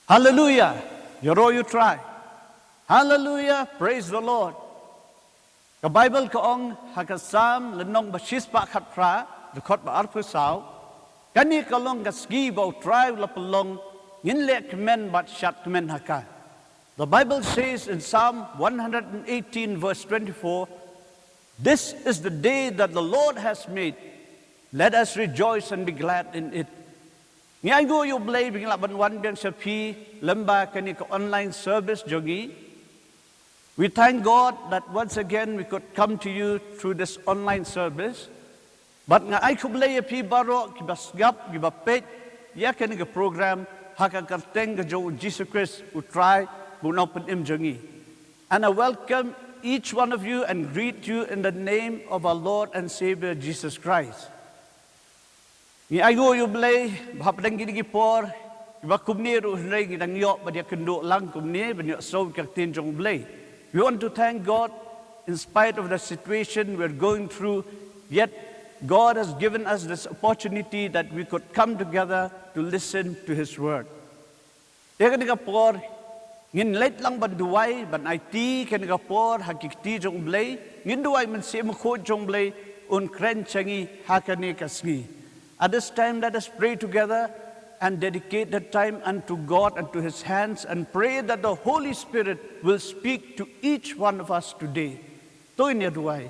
Hallelujah. You try. Hallelujah. Praise the Lord. The Bible kaong hakasam lenong basis pa khatra dekot ba arpu sao. Kani kalong gaski bau try la pelong ngin le kemen bat shat kemen haka. The Bible says in Psalm 118 verse 24, "This is the day that the Lord has made. Let us rejoice and be glad in it." Ngai go you blay bing Laban wan biang shapi lemba kani ko online service jogi. We thank God that once again we could come to you through this online service. But ngai ko blay pi baro ki basgap ki bapet ya kani ko program hakakarteng ka jo Jesus Christ who try bunopen im jogi. And I welcome each one of you and greet you in the name of our Lord and Savior Jesus Christ. Ni ayo you blay bhapdang gini por ba kumni ru hnai gi dang yo ba dia kendo lang kumni ba yo so kak tin jong blay. We want to thank God in spite of the situation we're going through, yet God has given us this opportunity that we could come together to listen to His word. Ya kan ka por ngin late lang ban duwai ban IT kan ka por hakikti jong blay ngin duwai man se mo kho jong blay un kren changi hakane ka sngi. At this time, let us pray together and dedicate that time unto God and to His hands and pray that the Holy Spirit will speak to each one of us today. Toin ya duai.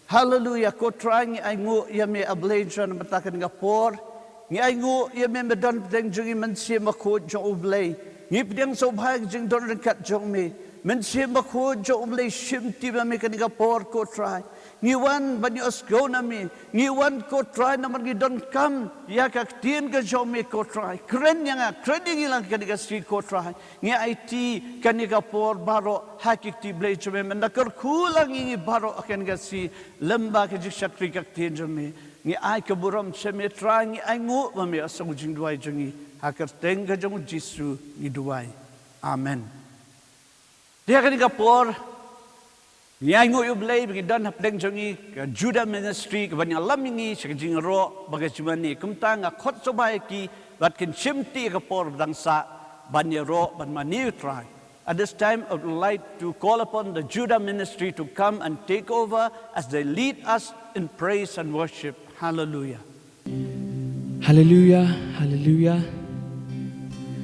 Hallelujah. Ko trying ay ngu ya me ablation matakan nga por. Ngi ay ngu ya me medan pdeng jungi mensi makho jong ublay. Ngi pdeng sobhag jing don kat jong me. Mensi makho jong ublay shimti ba me kaniga por ko try. Ngiwan banyo asgo na mi, ngiwan ko try na man gidon kam, ya kak tien ka jom me ko try. Kren nga, kren yung ilang kaniga si ko try. Ngi IT kaniga por baro hakik ti blay jome, mandakar kulang ingi baro kaniga si lemba ka jik syakri kak tien jome. Ngi ay kaburam siya me try, ngi ay ngu mami asang ujing duway jongi, hakar teng ka jong Jisu ngi duway. Amen. Dia kaniga por, Yang ngu yublay bagi dan hapdeng jongi ke Judah Ministry ke banyak lamingi sekejing ro bagai cumani kumta nga khot sobay ki bat kin shimti ke por bangsa banyak ro ban mani try. At this time I would like to call upon the Judah Ministry to come and take over as they lead us in praise and worship. Hallelujah. Hallelujah, hallelujah.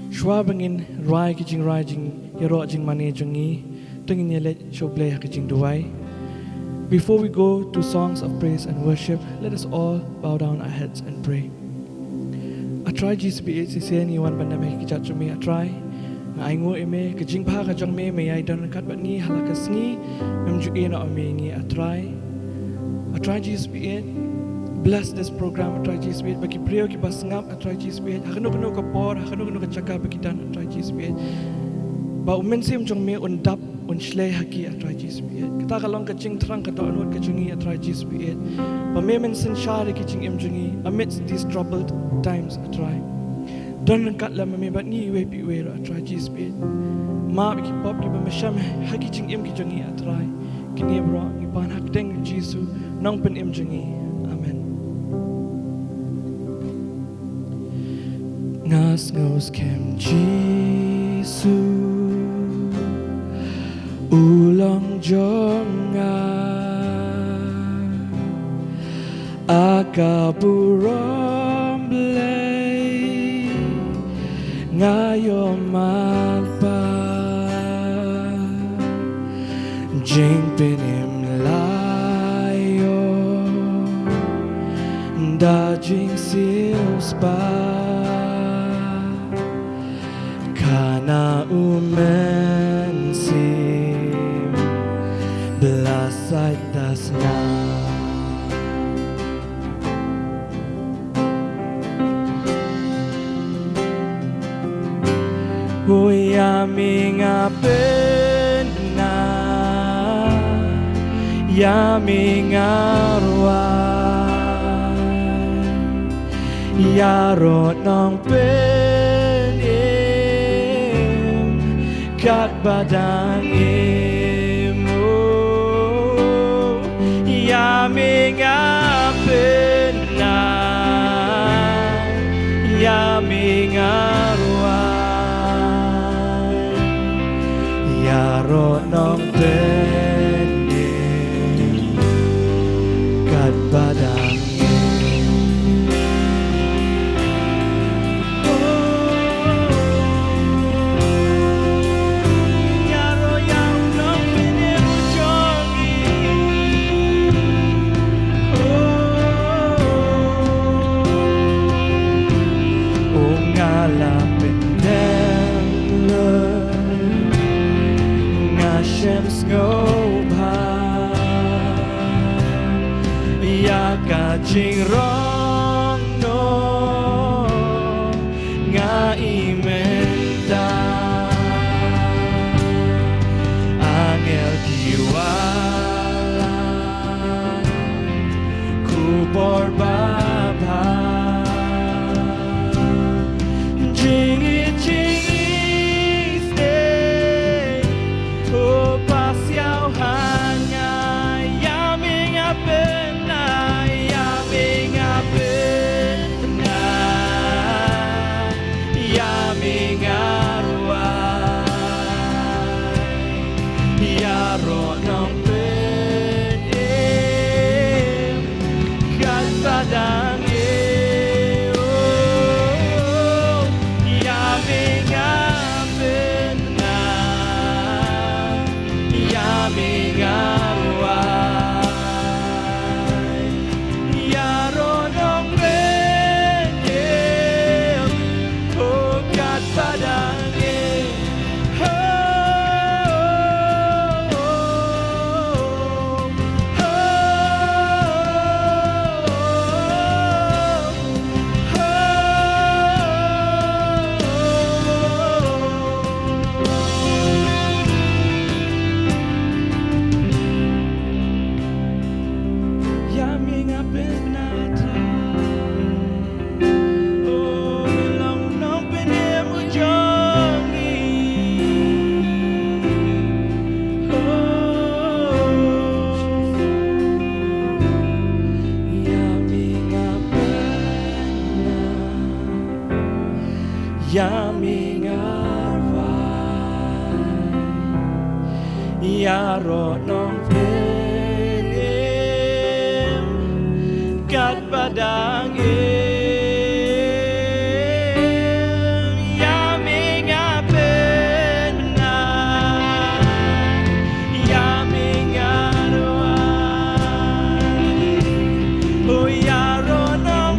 Shwa bangin rai kijing yaro jing mani jongi. Before we go to songs of praise and worship, let us all bow down our heads and pray. I try GSB anyone but me kijat me I try. I ngo eme kijing pa ka jong me I don kat bat ni halakas ni memju ina ame I try. I try GSB bless this program I try GSB bagi prayer ki basngap I try GSB hakano ka por hakano ka chaka bagi dan I try GSB ba umensim jong me undap unshlay haki atrai GSB. Kita kalong kacing terang kata anut kacungi atrai GSB. Pamemen sensyari kacing emjungi amidst these troubled times atrai. Don kat la memebat ni wepi wera atrai GSB. Ma biki pop ki pamesham haki cing em kacungi atrai. Kini bro ipan hak deng Jesu nang pen emjungi. Amen. Ngas ngos kem Jesu. Ulang jonga akaburom blay ngayo magpa jing pinim layo da jing silspa kana umensi belasai tasna Huyami ngapena Yami ngarwai Yaro nong penim Kat badang Yami ngapena Yami ngarwai ngô ya cả chinh rong no nga imenta angel kiwala kubor baba jingi jingi stay oh pasiao hanya yaming apena yaming apena yaming arwai yaro nong penem kat padang Yaming arwai Yaro nong penem kat padang Yaming apena Yaming arwai Oh yaro nong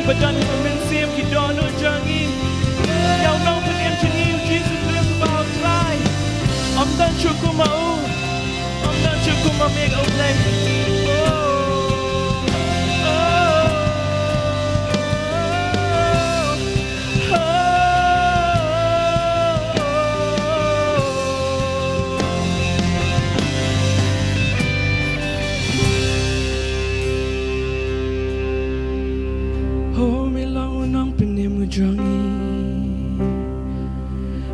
But done him and see him, he don't know Jungie. Y'all know for him to you, Jesus lives about life. I'm done chukuma, I'm done chukuma, make a play.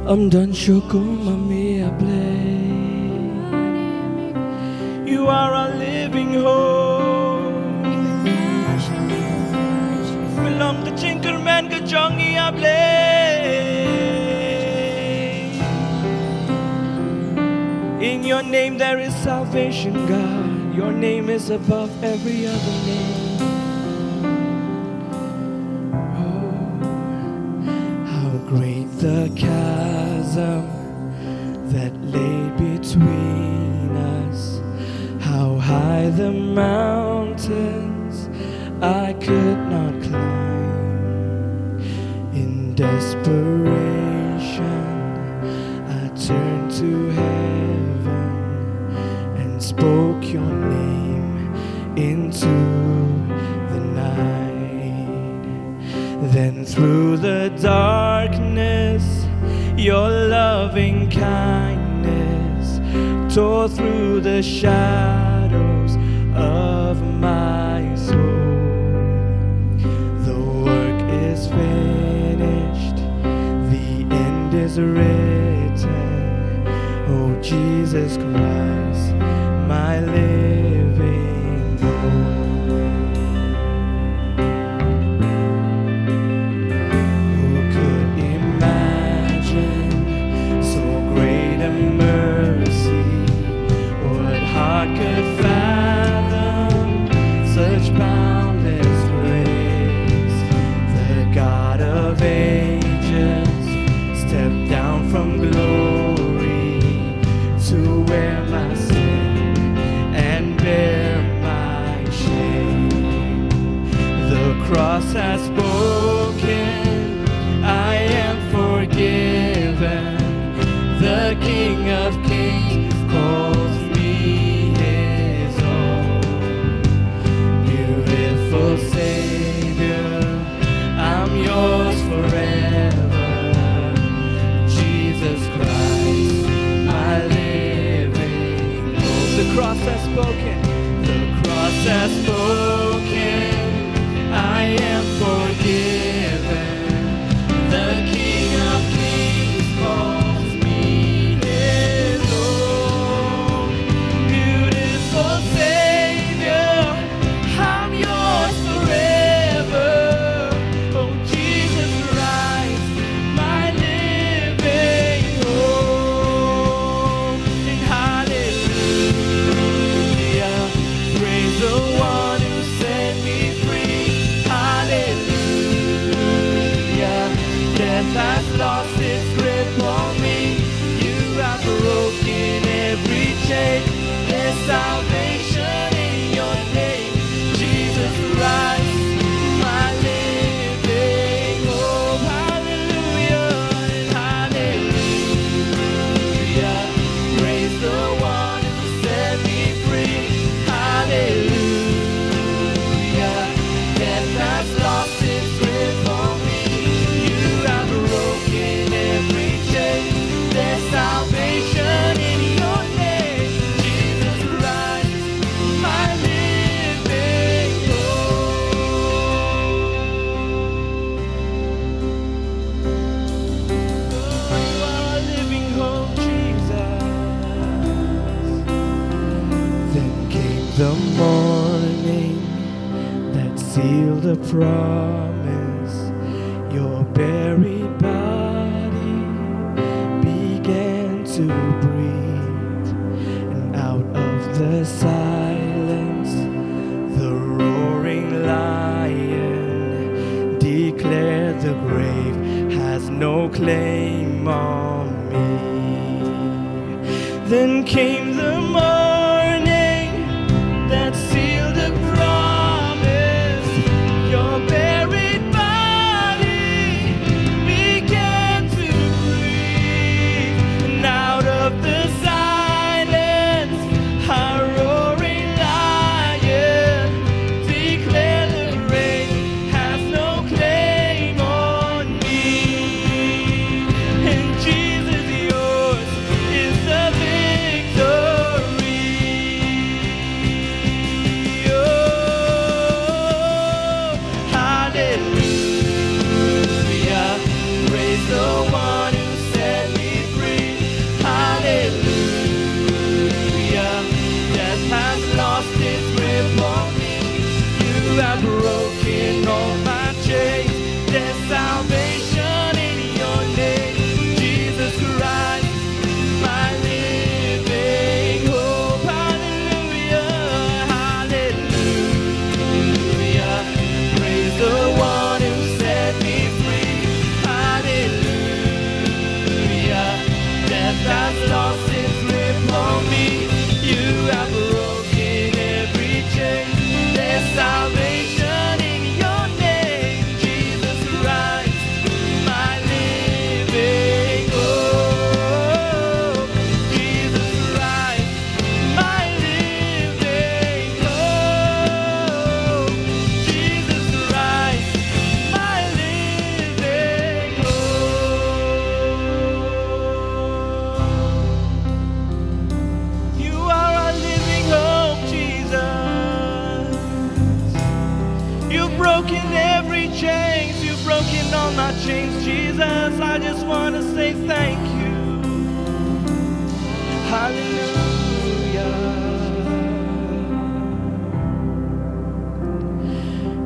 I'm done shukuma me a play. You are a living hope. Belong to Chinkle Man ka jongi a play. In your name there is salvation, God. Your name is above every other name. Great the chasm that lay between us, how high the mountains I could not climb. In desperation I turned to heaven and spoke your name into the night. Then through the darkness, your loving kindness tore through the shadows of my is written, oh Jesus Christ, my living hope. Who could imagine so great a mercy? What heart could fathom such boundless grace? The God of ages stepped down from glory to wear my sin and bear my shame. The cross has spoken, I am forgiven. The King of Kings calls me his own. Beautiful Savior, I'm yours forever. Jesus Christ, my living hope. The cross has spoken. The cross has spoken. I am forgiven. The King of Kings calls me his own. Beautiful Savior, I'm yours forever. Oh Jesus Christ, my living hope. And hallelujah, praise the one who set me free. Hallelujah, death has lost its grip on me. You have broken every chain. There's salvation in your name, Jesus Christ, my living hope. Hallelujah, and hallelujah, praise the one who set me free. Hallelujah, death has lost its grip on me. You have broken every chain. There's salvation in your name, Jesus Christ, my living hope. Oh, you are our living hope, Jesus. Then came the morning that sealed the promise. Your buried body began to breathe, and out of the silence, the roaring lion declared the grave has no claim on me. Then came the morning that sealed the promise. Your buried body began to breathe, and out of the silence, a roaring lion declared the grave has no claim on me. And Jesus, yours is the victory. Oh, hallelujah, praise the one who set me free. Hallelujah, death has lost its grip on me. You have broken all my chains. There's salvation in your name, Jesus Christ, my living hope. Hallelujah, hallelujah, praise the one who set me free. Hallelujah, death has lost its grip on me. You have broken every chain. There's salvation in your name, Jesus Christ, my living hope. Jesus Christ, my living hope. Jesus Christ, my living hope. You are our living hope, Jesus. You've broken every chains. You've broken all my chains, Jesus. I just want to say say thank you. Hallelujah.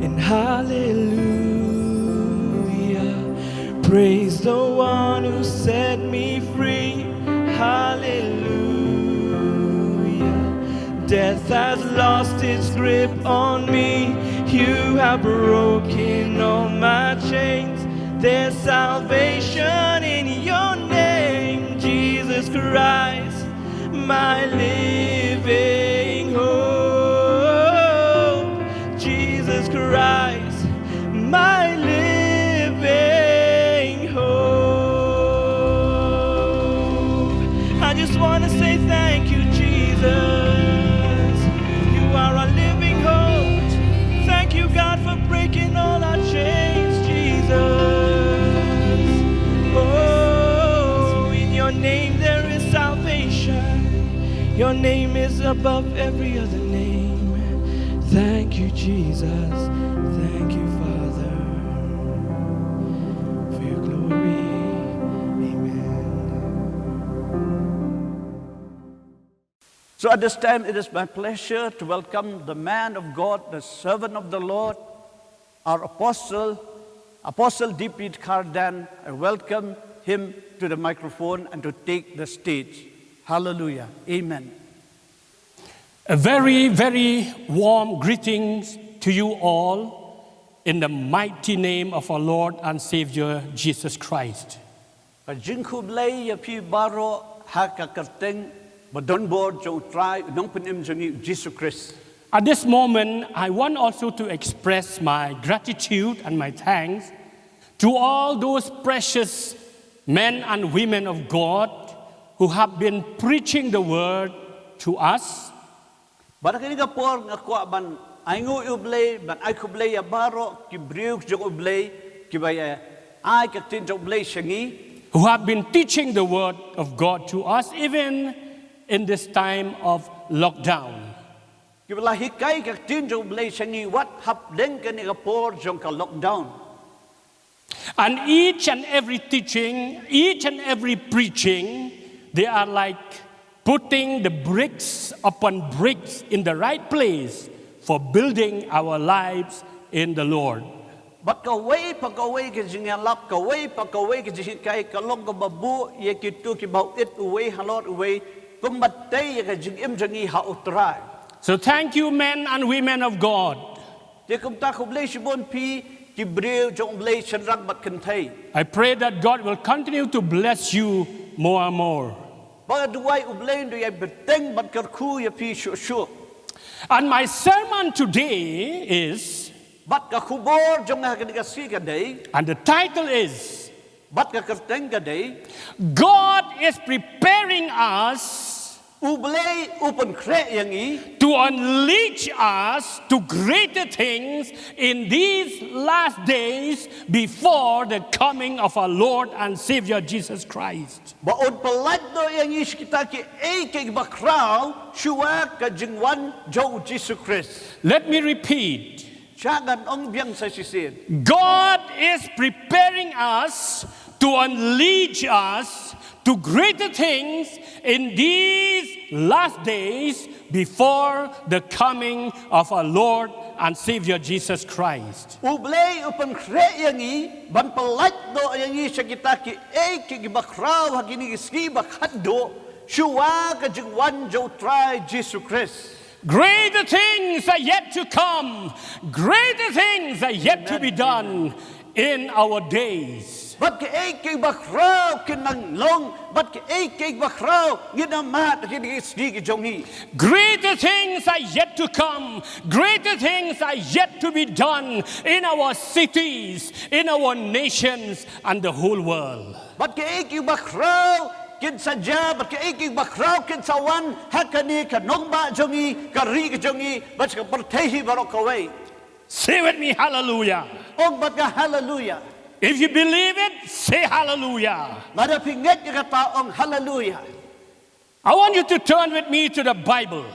And hallelujah. Praise the one who set me free. Hallelujah. Death has lost its grip on me. You have broken all my chains. There's salvation in your name, Jesus Christ, my living hope. Jesus Christ, my living hope. I just want to say thank you, Jesus. You are our living hope. Thank you, God, for breaking all our chains, Jesus. Oh, in your name there is salvation. Your name is above every other name. Thank you, Jesus. Thank you, Father, for your glory. Amen. So at this time, it is my pleasure to welcome the man of God, the servant of the Lord, our Apostle D.P. Dkhar Dann. I welcome him to the microphone and to take the stage. Hallelujah. Amen. A very, very warm greetings to you all in the mighty name of our Lord and Savior, Jesus Christ. At this moment, I want also to express my gratitude and my thanks to all those precious men and women of God who have been preaching the word to us. Who have been teaching the word of God to us even in this time of lockdown. And each and every teaching, each and every preaching, they are like putting the bricks upon bricks in the right place for building our lives in the Lord. So thank you, men and women of God. I pray that God will continue to bless you more and more. And my sermon today is, and the title is, God is preparing us to unleash us to greater things in these last days before the coming of our Lord and Savior Jesus Christ. Let me repeat. God is preparing us to unleash us to greater things in these last days before the coming of our Lord and Savior Jesus Christ. Greater things are yet to come. Greater things are yet to be done in our days. Greater things are yet to come. Greater things are yet to be done in our cities, in our nations, and the whole world. Say with me, hallelujah. Hallelujah. If you believe it, say hallelujah. I want you to turn with me to the Bible.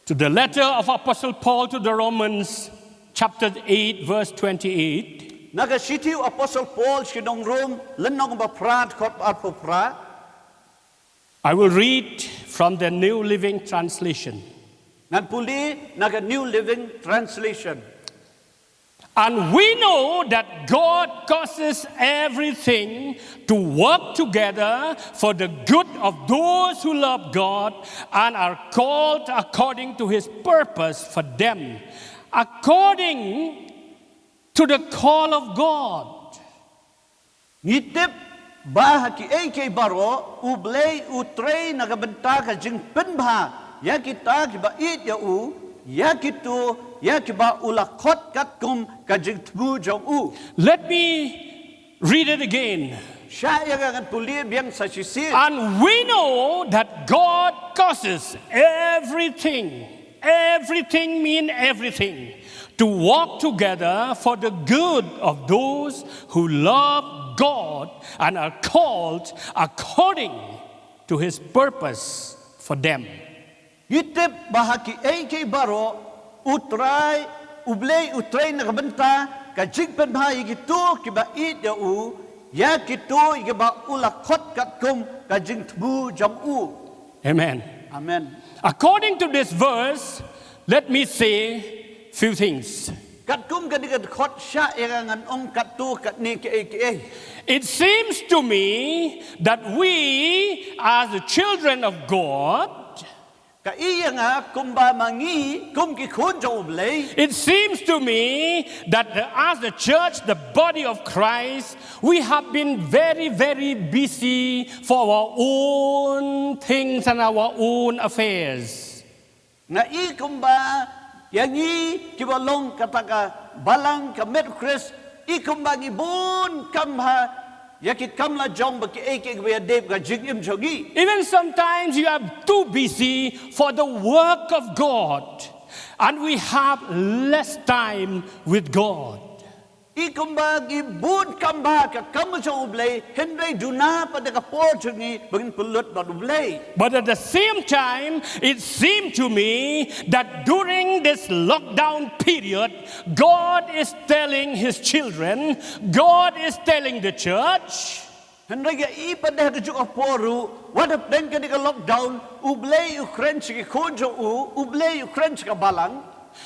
To the letter of Apostle Paul to the Romans, chapter 8, verse 28. naga sitiu Apostle Paul Shillong room lenong ba prat khot arpo pra. I will read from the New Living Translation. Nan puli naga New Living Translation. And we know that God causes everything to work together for the good of those who love God and are called according to His purpose for them, according to the call of God. Ngitip bah ki AK baro ublay utrey nagabenta ka jing penbha ya kita ki ba it ya u ya kitu ya ki ba ulakot kat kum ka jing tbu jong u. Let me read it again. Sya ya kan puli biang sa sisi. And we know that God causes everything mean everything, to work together for the good of those who love God and are called according to His purpose for them. Ngitip bah ki AK baro utray ublay utray nagabenta ka jing penbha ya kitu ki ba it ya u ya kitu ya ba ulakot kat kum ka jing tbu jong u. Amen. Amen. According to this verse, let me say few things. Kat kum ka dikat khot sya ya ngan ong kat tu kat ni ki AK. It seems to me that we, as the children of God, Ka iya nga kumba mangi kum ki khun jo ublay. it seems to me that as the church, the body of Christ, we have been very, very busy for our own things and our own affairs. Nga i kumba yangi kibalong kataka balang ka met Chris i kumba ngibun kamha yakit kamla jong ba ki AK ba deb ka jingim jogi. Even sometimes you are too busy for the work of God, and we have less time with God. I kumba ngibun kamba ka kam jo ublay henry duna pa de ka por jogi bagin pulut ba ublay. But at the same time, it seemed to me that during this lockdown period, God is telling His children, God is telling the church, Henry ga i pa de ka jo poru what up den ka de ka lockdown ublay Ukraine ki khun jo u ublay Ukraine ka balang.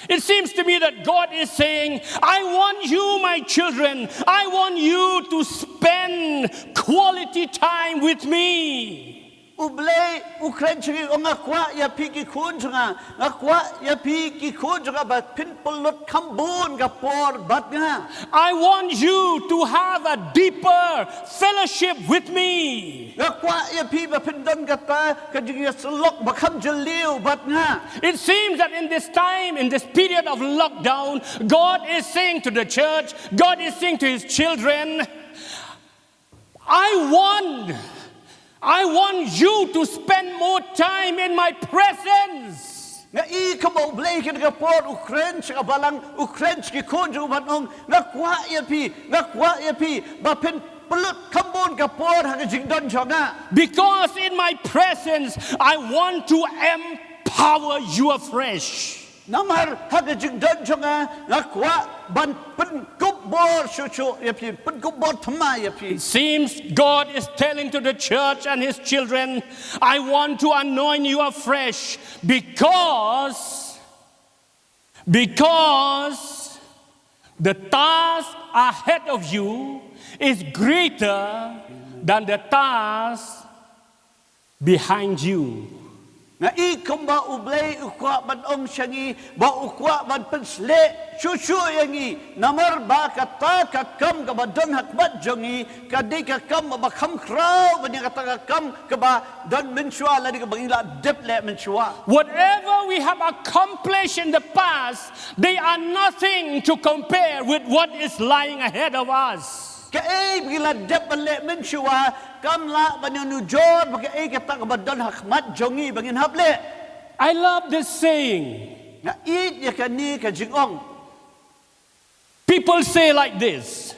it seems to me that God is saying, I want you, my children, I want you to spend quality time with me. Ublay Ukraine chigi onga kwa ya piki kunjunga ngakwa ya piki kunjunga ba pinpulot kambun ga por bat nga. I want you to have a deeper fellowship with me. Ngakwa ya pi ba pindon kata ka jigi selok ba kam jeliu bat nga. It seems that in this time, in this period of lockdown, God is saying to the church, God is saying to His children, I want you to spend more time in my presence. Nga i ka mo ublay ka ga por Ukraine chika balang Ukraine chiki kunju bat ong ngakwa ya pi ba pinpulot kambun ga por ha jingdon chonga. Because in my presence, I want to empower you afresh. Namar haga jingdon chonga ngakwa ban pen kubor chuchu ya pi pen kubor thma ya pi. It seems God is telling to the church and His children, I want to anoint you afresh because the task ahead of you is greater than the task behind you. Nga i kumba ublay ukwa ban ong syangi ba ukwa ban pensle chuchu yangi namar ba kata ka kam ka ba don hakbat jongi ka di ka kam ba kham kraw ba ni kata ka kam ka ba don menchua la di ka bangila dep le menchua. Whatever we have accomplished in the past, they are nothing to compare with what is lying ahead of us. Ka bangila dep le menchua kam la ba ni nujor ba ka kata ka ba don hakmat jongi bangin hable. I love this saying. Nga i ya ka ni ka jingong. People say like this: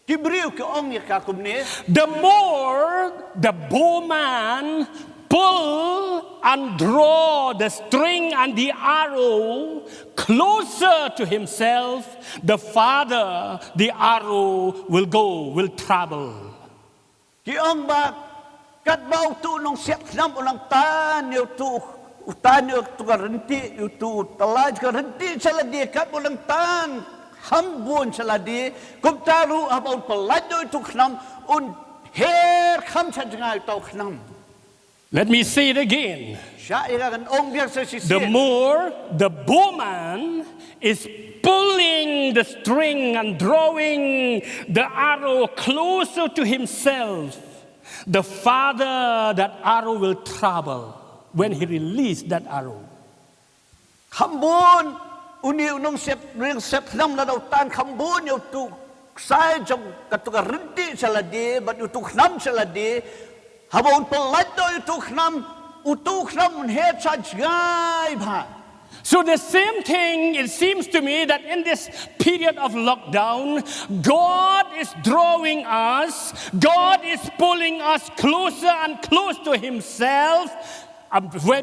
Kibriu ka ong ya ka kumni. the more the bowman pull and draw the string and the arrow closer to himself, the farther the arrow will travel. Ki ong ba kat bau tu nong siap nam ulang tan yo tu utan yo tu garanti yo tu talaj garanti saladi kat ulang tan hambun saladi kum taru abau pelado tu khnam un her kham changai tau khnam. Let me say it again. The more the bowman is pulling the string and drawing the arrow closer to himself, the farther that arrow will travel when he releases that arrow. Khambun uni unong sep nam la dau tan khambun yo tu sai jong katuka rinti saladi but yo tu khnam saladi habon pelado yo tu khnam utu khnam he chaj gai bha. So the same thing, it seems to me that in this period of lockdown, God is drawing us, God is pulling us closer and close to himself,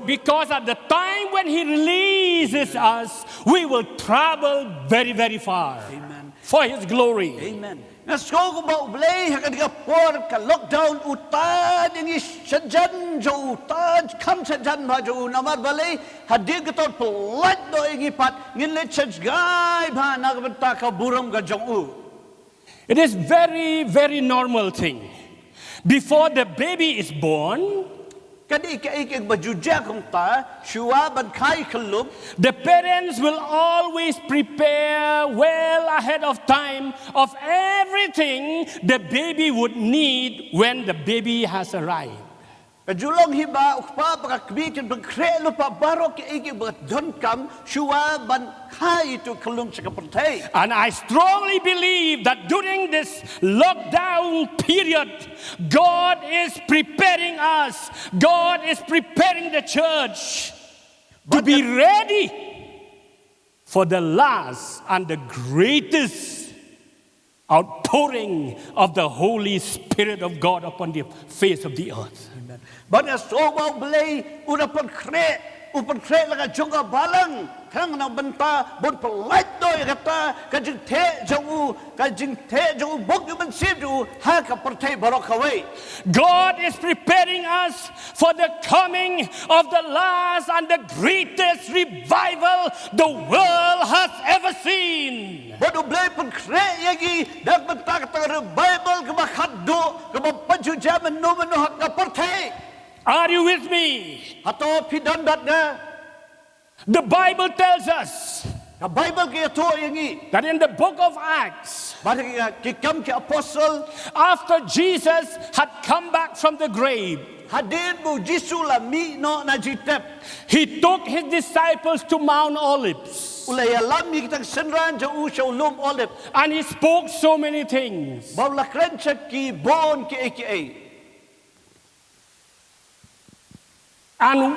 because at the time when he releases us, we will travel very, very far. Amen. For his glory. Amen. Nasko ko ba ublay hakan ka por ka lockdown utan ini sajan jo utan kam sajan ba jo namar balay hadig to pelat do igi pat ngile chaj gai ba nagbenta ka buram ka jong u. It is very, very normal thing. Before the baby is born, the parents will always prepare well ahead of time of everything the baby would need when the baby has arrived. And I strongly believe that during this lockdown period, God is preparing us, God is preparing the church to be ready for the last and the greatest outpouring of the Holy Spirit of God upon the face of the earth. Amen. But as so well belay upan kre laga jonga balang kang na banta bon polite doy kata kajing te jau bok yu ban sip ju ha ka partay barok away. God is preparing us for the coming of the last and the greatest revival the world has ever seen. But ublay pan kre yagi dak banta kata revival ka bakaddo ka bapaju jaman no mano ha ka partay. Are you with me? The Bible tells us that in the book of Acts, after Jesus had come back from the grave, he took his disciples to Mount Olives. And he spoke so many things. And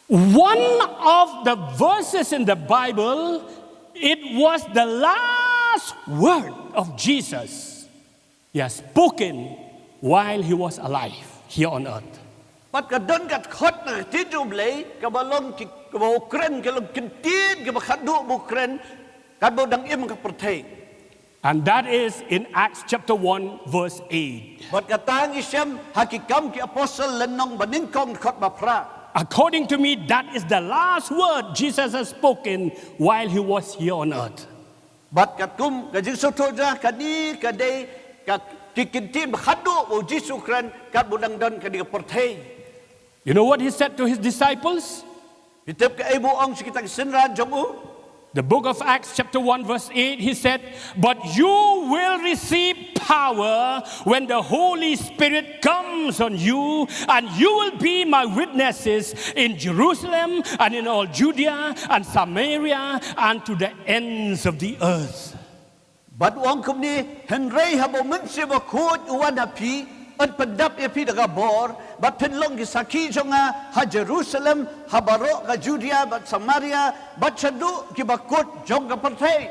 one of the verses in the Bible, it was the last word of Jesus. He has spoken while he was alive here on earth. But kadon kat khot na tidublay kabalon ki kabokren kalon kintin kabakadu bukren kadodang im kapertay. And that is in Acts chapter 1 verse 8. But katang isyam hakikam ki apostle lenong baningkong khot bapra. According to me, that is the last word Jesus has spoken while he was here on earth. But katum kajing sotoja kadi kadai kikintin khadu o jisukran kat budang don kadi kapertay. You know what he said to his disciples? Hitep ka ibu ong sikitang sinran jongu. The book of Acts chapter 1 verse 8, he said, "But you will receive power when the Holy Spirit comes on you, and you will be my witnesses in Jerusalem and in all Judea and Samaria and to the ends of the earth." But wong kumni henrei habo mensi bakut uwan api an pendap api daga bor but penlong ki saki jonga ha Jerusalem ha baro ka Judea but Samaria but chadu ki bakut jong ka perthai.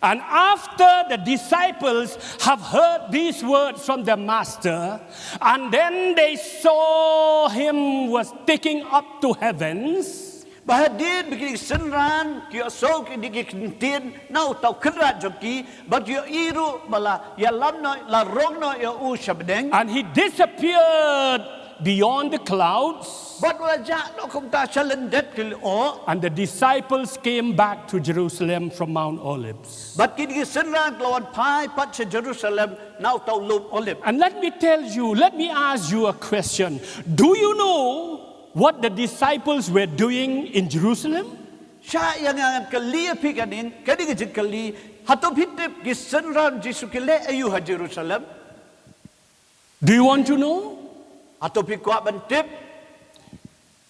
And after the disciples have heard these words from the master, and then they saw him was taking up to heavens, Bahadin bikin senran kio so ki dikin nau tau krat joki but yo iru bala ya lam no la rong no yo u shabdeng and he disappeared beyond the clouds. but wajah no kum ta chalen det kil o And the disciples came back to Jerusalem from Mount Olives. but ki dikin senran lawan pai pat che Jerusalem nau tau lup olive. And let me ask you a question. Do you know what the disciples were doing in Jerusalem? Sya yang kali pikanin kadi ke kali hatop hitip ki senran Jesu kile ayu ha Jerusalem. Do you want to know? Hatop ikwa bantip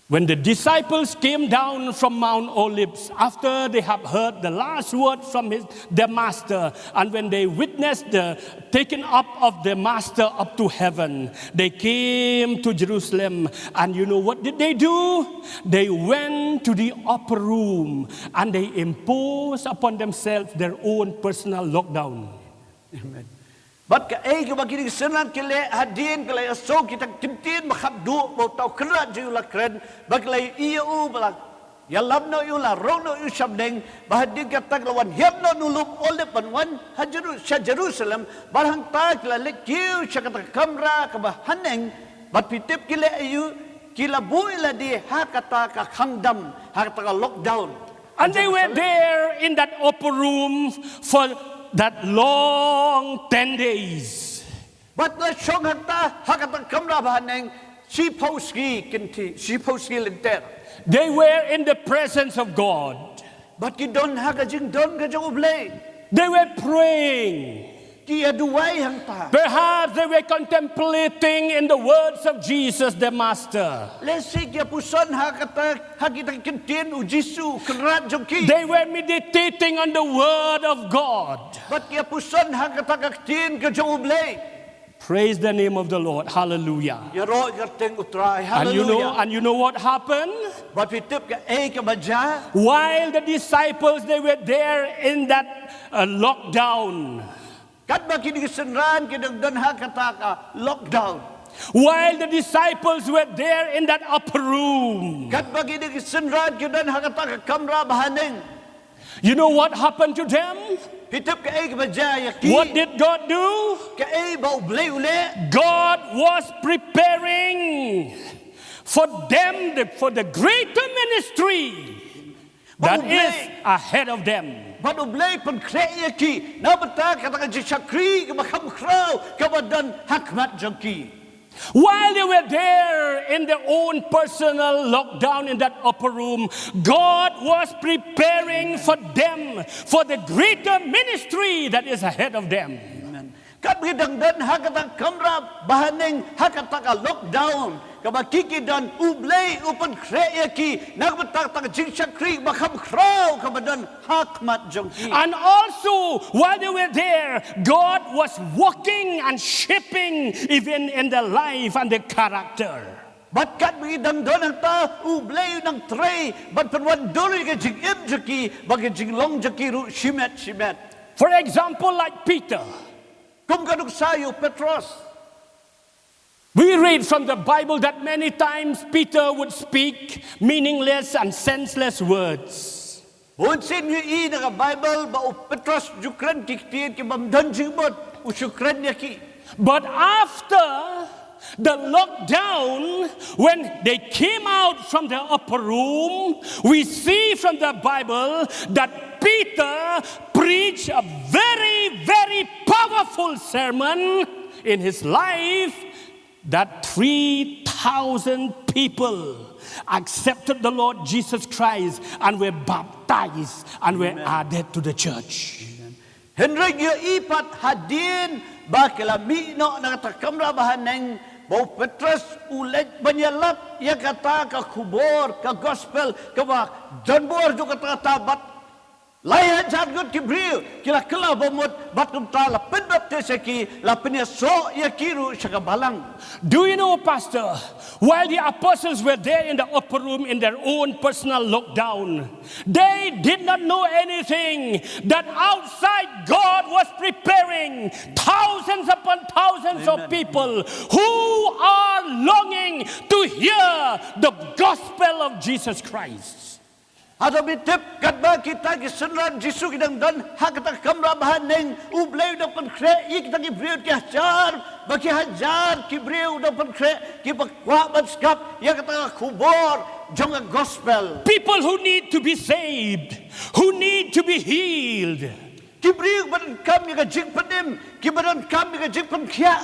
When the disciples came down from Mount Olives after they have heard the last word from their master, and when they witnessed the taking up of the master up to heaven, they came to Jerusalem, and you know what did they do? They went to the upper room and they imposed upon themselves their own personal lockdown. Amen. But ka ay ka bagini senran kile hadin kale aso kita kintin makhab du bo tau krat ju la kren baglay iya u bala ya lam no yu la ro no yu shabdeng bahadin ka tag lawan hiam no nulup ole panwan hajeru sa Jerusalem barhang tag la lekiu sa kata kamra ka bahaneng bat pitip kile ayu kila buila di hakata ka khangdam hakata ka lockdown. And they were there in that upper room for that long 10 days. But the shong hata hakata kamra bahaneng si pauski kinti si pauski lenter. They were in the presence of God. But you don't have a jing don't get your blade. They were praying. Kia duway hanta. Perhaps they were contemplating in the words of Jesus, their master. Let's see kia puson hakata hakita kintin u Jisu krat joki. They were meditating on the word of God. But kia puson hakata kaktin ke your blade. Praise the name of the Lord. Hallelujah. Ya ro garteng utrai. And Hallelujah. you know what happened? But we tip ka ay ka baja. While the disciples, they were there in that lockdown. Kat ba kini senran kidang hakata ka lockdown. While the disciples were there in that upper room. Kat ba kini senran kidang hakata ka kamra bahaneng. You know what happened to them? Pitip ka ay ka baja yaki. What did God do? Ka ay ba ublay ule. God was preparing for them for the greater ministry that is ahead of them. Bado blay pun kreye ki na bata kata ka jisakri ka Bakhraw ka badan hakmat jangki. While they were there in their own personal lockdown in that upper room, God was preparing for them for the greater ministry that is ahead of them. Kat bidang dan hakata kamra bahaneng hakata ka lockdown ka makikidan ublay upan kreye ki na bata ka jisakri Bakhraw ka badan hakmat jangki. And also, while they were there, God was working and shaping even in the life and the character. But kat bidang don ang ta ublay ng tray but panwan duli ka jing im jaki bagi jing long jaki ru shimet. For example, like Peter. Kung kanuk sayo Petros. We read from the Bible that many times Peter would speak meaningless and senseless words. Unsin yu na Bible ba Petros jukran kiktiyan ki mamdan jingmot usukran niya ki. But after the lockdown, when they came out from the upper room, we see from the Bible that Peter preached a very, very powerful sermon in his life that 3,000 people accepted the Lord Jesus Christ and were baptized and were added to the church. Henry yu ipat hadin ba kilami no nagatakamra bahaneng Bau Petrus ulet banyalat ya kata ka kubor ka gospel ka ba janbor jo kata tabat layan jagut kibril kila kala bomot batum ta la penbap teseki la penya so ya kiru saka balang. Do you know, Pastor, While the apostles were there in the upper room in their own personal lockdown, they did not know anything that outside God was preparing thousands upon thousands of people who are longing to hear the gospel of Jesus Christ. Atau bitip kadba kita kisenran Jisu kidang dan hak kita kamra bahaneng ublay dapat kre kita kibriu kihajar bagi hajar kibriu dapat kre kibakwa batskap ya kita kubor jong gospel. People who need to be saved, who need to be healed. Kibriu badan kami kajik penim, kibadan kami kajik penkia.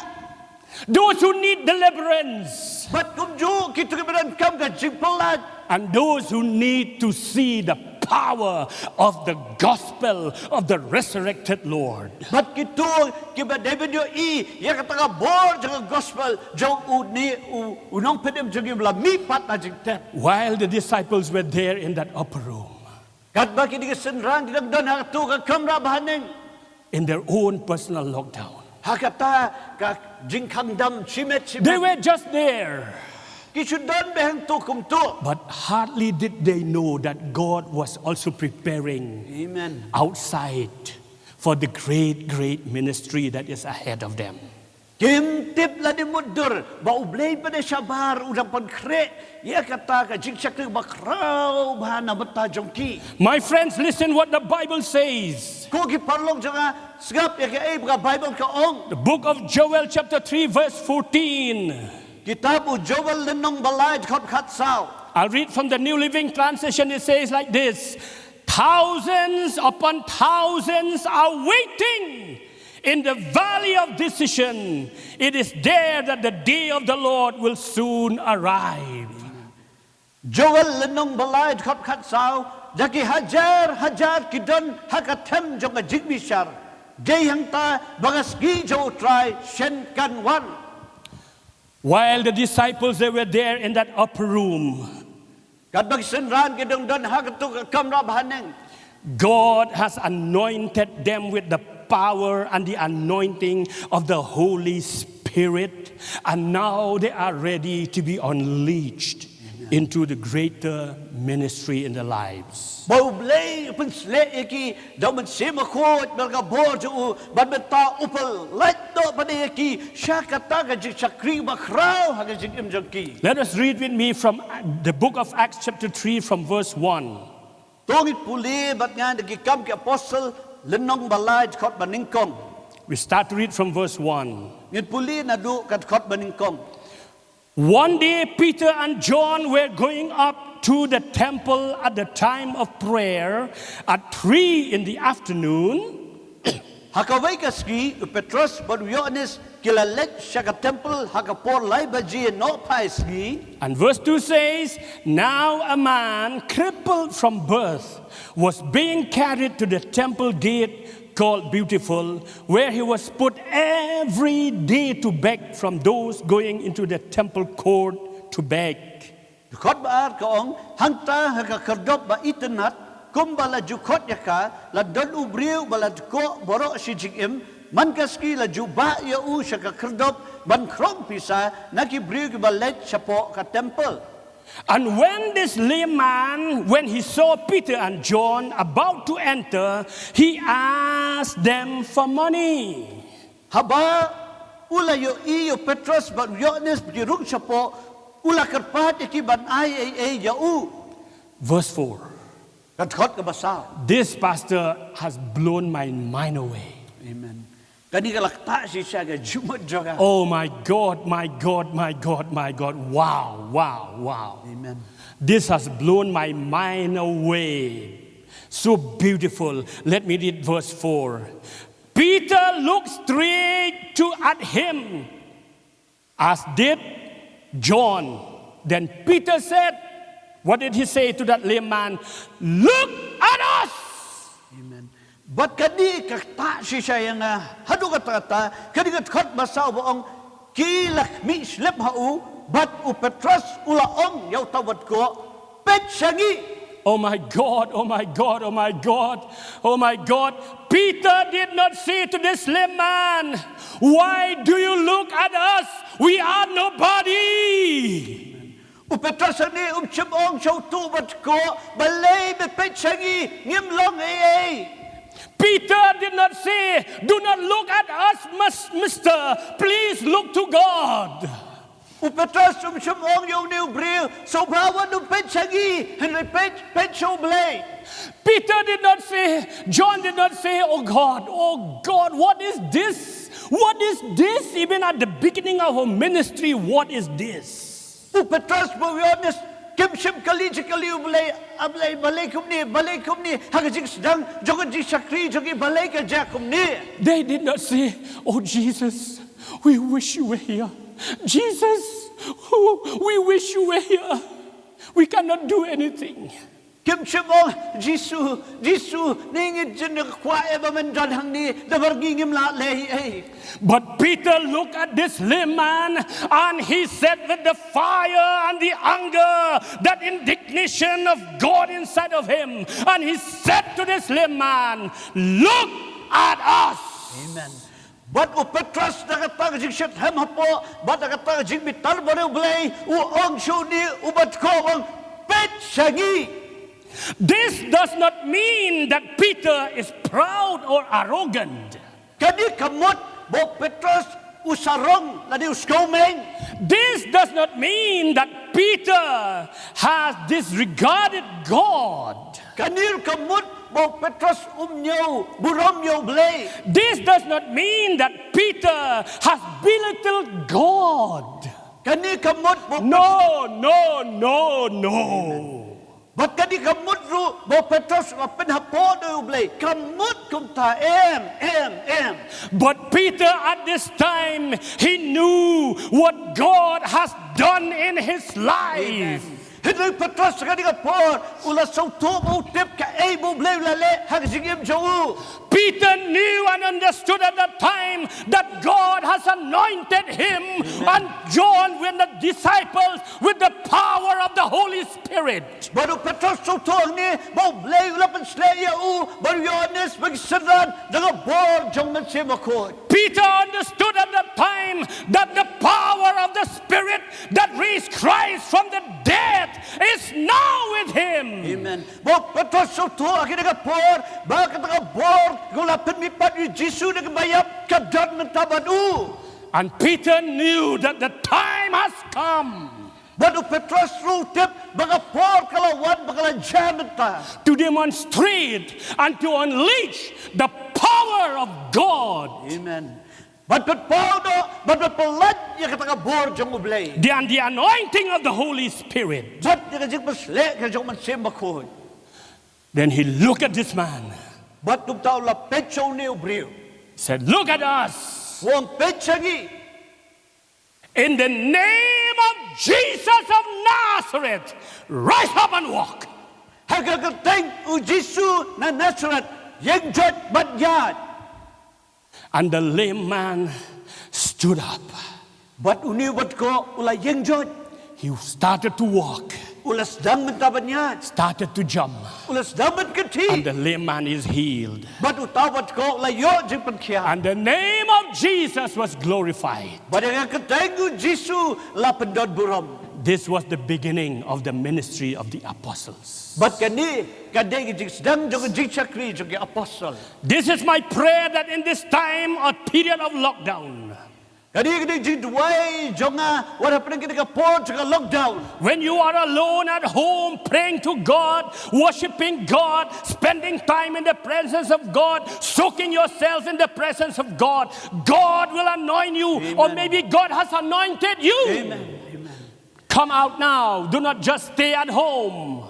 Those who need deliverance. Bat kumju kita kibadan kami kajik pelat. And those who need to see the power of the gospel of the resurrected Lord. But kito kiba David yo ya kata bor jang gospel jong uni unong pedem jang bla mi pat na jingtet. While the disciples were there in that upper room, Kadba kini kesenran kidang dan hatu ka kamra bahaneng in their own personal lockdown, hakata ka jingkang dam chimet they chimet. were just there. Kisudan behang tu kum tu. But hardly did they know that God was also preparing Amen. outside for the great, great ministry that is ahead of them. Kim tip la di mudur ba ublay pa de sabar udang pan kre ya kata ka jingsak tu Bakhraw bahana beta jongki. My friends, listen what the Bible says. Ko ki parlong janga segap ya ka Bible ka ong. The book of Joel chapter 3 verse 14. Kitab Joel lenong balay khot khat sao. I'll read from the New Living Translation. It says like this: thousands upon thousands are waiting in the valley of decision. It is there that the day of the Lord will soon arrive. Joel lenong balay khot khat sao. Jaki hajar kidon hakatem jong jigbishar. Gay hang ta bagasgi jo try shen kan wan. While the disciples they were there in that upper room, God has anointed them with the power and the anointing of the Holy Spirit, and now they are ready to be unleashed into the greater ministry in their lives. Let us read with me from the book of Acts chapter 3 from verse 1. We start to read from verse 1. One day Peter and John were going up to the temple at the time of prayer at 3 in the afternoon. Petrus Yohanes kilalet sa temple hakapor lay baji no paisgi. And verse 2 says, now a man crippled from birth was being carried to the temple gate called Beautiful, where he was put every day to beg from those going into the temple court to beg. Khot baar kaong hangta hakakardop ba itenat kumbala jukot yaka la don ubriu bala ko borok si jigim mankaski la juba ya u sakakardop ban krong pisa nakibriu ki balet sapo ka temple. And when this lame man, when he saw Peter and John about to enter, he asked them for money. Haba ula yo Petrus ba Yohanes birung sapo ula karpat iki ban ai ya u. Verse 4. This pastor has blown my mind away. Amen. Oh my God, my God, my God, my God. Wow, wow, wow. Amen. This has blown my mind away. So beautiful. Let me read verse 4. Peter looked straight at him, as did John. Then Peter said, what did he say to that lame man? Look at us! Amen. But kadi kakta si siya nga hadu kata kadi kat basaw boong kilak mi slep hau but u Petrus ulaong yaw tawad ko pet Sngi. Oh my God, oh my God, oh my God, oh my God. Peter did not say to this lame man, why do you look at us? We are nobody. Petros ani chimong show tu bat ko balay be pechangi ngim long ay. Peter did not say, do not look at us, mister. Please look to God. Petros chimong yo new bril so bawa no pechangi and pech show blay. Peter did not say, John did not say, oh God, what is this? What is this? Even at the beginning of our ministry, what is this? Petros po honest kimshim kaliji kaliu ablay balay kumni hagajik sedang jogan ji sakri jogi balay ka jakumni. They did not say, oh Jesus, we wish you were here. Jesus, we wish you were here. We cannot do anything. Kimshimong Jisu ningit jin kwa eba man jan hangni dabargingim la lay. But Peter looked at this lame man and he said with the fire and the anger, that indignation of God inside of him, and he said to this lame man, look at us. Amen. But Petros nakatag jik hem hapo, but nakatag jik bitar bare blay ong shuni ubat ko ong pet shagi. This does not mean that Peter is proud or arrogant. Kani kamot bo Petros usarong ladi uskomeng. This does not mean that Peter has disregarded God. Kanir kamot bo Petros burom yo blay. This does not mean that Peter has belittled God. Kani kamot bo No. But kani kamut ru bo Petros apen hapo do blay kamut kumta em. But Peter at this time, he knew what God has done in his life. Hidul Petros kani kapor ula so to mo tip ka ay bo blay lale hagsigim jo. Peter knew and understood at that time that God has anointed him and John with the disciples with the power of the Holy Spirit. Baru Petros so to ni bo blay ula pensleya baru Yohanes magsaran daga bor jong man simakot. Peter understood at that time that the power of the Spirit that raised Christ from the dead is now with him. Amen. Bo Petros so to akinaga por bakit daga bor gulapen mi pat yu Jisu nagbayap kadad ng tabadu. And Peter knew that the time has come Baru Petros rutip baga por kalawan bagalan janata to demonstrate and to unleash the power of God. Amen. But Paulo, but pelat ya kataga bor jong ublay. And the anointing of the Holy Spirit. But ya kajik masle ka jong man simakot. Then he looked at this man. But tugtaw la pecho ni ubriyo. Said, look at us. Wong pechagi. In the name of Jesus of Nazareth, rise up and walk. Hagagateng u Jisu na Nazareth yengjot badyad. And the lame man stood up. But uniwat ko ula yengjot. He started to walk. Ulas dang mentabanyad. Started to jump. Ulas dang menketi. And the lame man is healed. But utawat ko ula yo jing penkia. And the name of Jesus was glorified. But hagagateng u Jisu la pendod buram. This was the beginning of the ministry of the apostles. But kani kadeng jing sedang jong jing sakri jong apostle. This is my prayer that in this time or period of lockdown, Kani jing duway jonga wala pa kita ka port ka lockdown. when you are alone at home praying to God, worshiping God, spending time in the presence of God, soaking yourself in the presence of God, God will anoint you. Amen. Or maybe God has anointed you. Amen. Come out now. Do not just stay at home,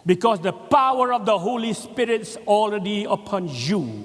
because the power of the Holy Spirit is already upon you.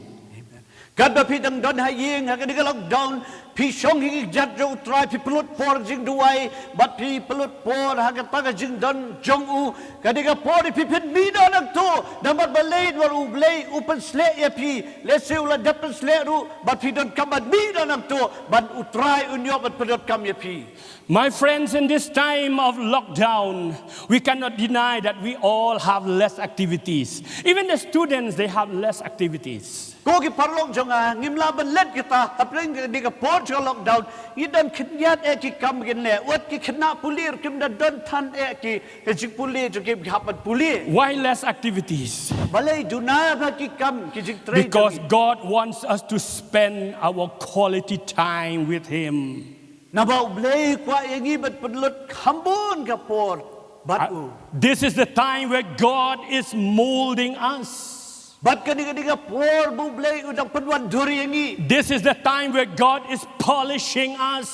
Kad ba pitang don haying hagani ka lockdown pi shong higi jadro try pi pelut por jing duai but pi pelut por hagataga jing don jong u kadiga por pi pin mi don ang to dapat balay war ublay upan sle ya pi lese ula dapat sle ru but pi don kamat mi don ang to but utry unyo but pedot kam ya pi. My friends, in this time of lockdown, we cannot deny that we all have less activities. Even the students, they have less activities. Ko ki parlong jonga ngim laban let kita apring di ka port cho lockdown i dan khnyat e ki kam gen le wat ki khna pulir kim da don than e ki ji puli to ki hapat puli Why less activities? balai duna ba ki kam ki jik trade Because God wants us to spend our quality time with Him. na ba blai kwa yangi bat padlut khambun ka por bat u This is the time where God is molding us. bat kani ka por bu blai udang padwan duri yangi This is the time where God is polishing us.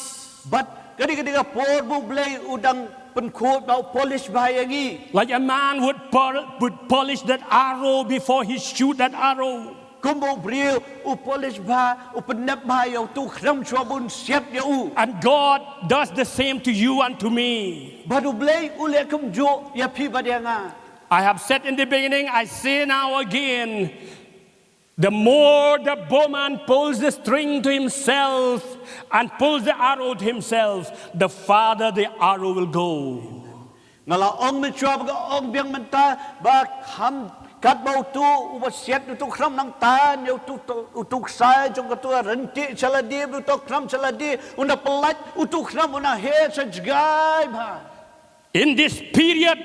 bat kani ka por bu blai udang penkhot bau polish ba yangi Like a man would polish that arrow before he shoot that arrow. kumbo brio u polish ba u penap ba yo tu khram chwa bun siap ya u And God does the same to you and to me. badu blai u le kum jo ya phi ba dia nga I have said in the beginning, I say now again, the more the bowman pulls the string to himself and pulls the arrow to himself, the farther the arrow will go. ngala ong me chwa ba ong biang man ta ba kham kat bau tu u ba siap tu khram nang ta yo tu sai jong ka tu renti chala di bu tu khram chala di una pelat u tu khram una he sa jgai ba In this period,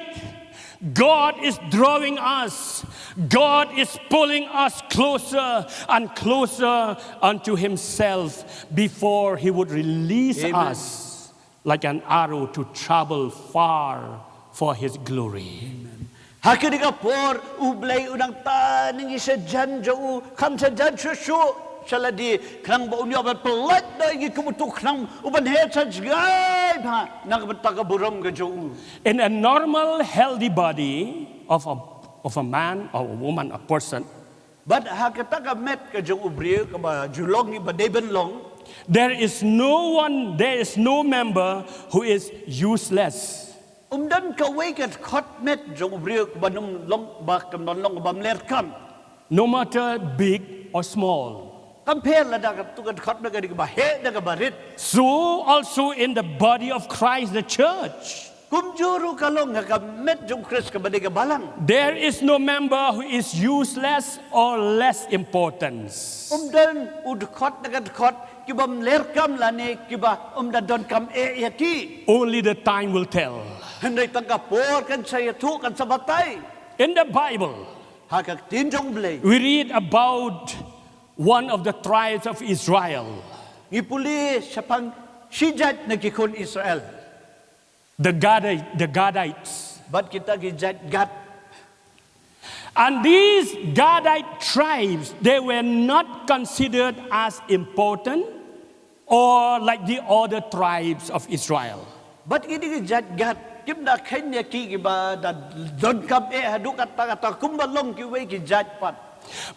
God is drawing us. God is pulling us closer and closer unto Himself before He would release Amen. us like an arrow to travel far for His glory. hakini ka por u blai unang ta ning isa jan jo u kham sa jan shu chala di khang ba unyo ba pelat da gi kum tu khram u ban he sa jgai ba nang ba ta ka buram ga jo u In a normal, healthy body of a man or a woman, a person, but hakata ka met ka jo u brio ka ba julong ni ba de ben long there is no member who is useless. dan ka wei ka khot met jo u brio ka ba num long ba kam non long ba mler kam No matter big or small. compare la da ka tu ka khot na ka di ka ba he da ka ba rit So also in the body of Christ, the church, kum juru ka long ka met jo Christ ka ba de ka balang there is no member who is useless or less importance. dan ud khot na ka khot ki ba mler kam la ne ki ba da don kam e ya ki Only the time will tell. hendai tang ka por kan saya tu kan sabatai In the Bible, ha ka tin jong blai we read about one of the tribes of Israel, ni puli sapang sijat na ki kon Israel the Gadites. bat kita ki jat gat And these Gadite tribes, they were not considered as important or like the other tribes of Israel. bat ini ki jat gat kim da khen ya ki ba da don kam e hadu kata kata kum ba long ki wei ki jat pat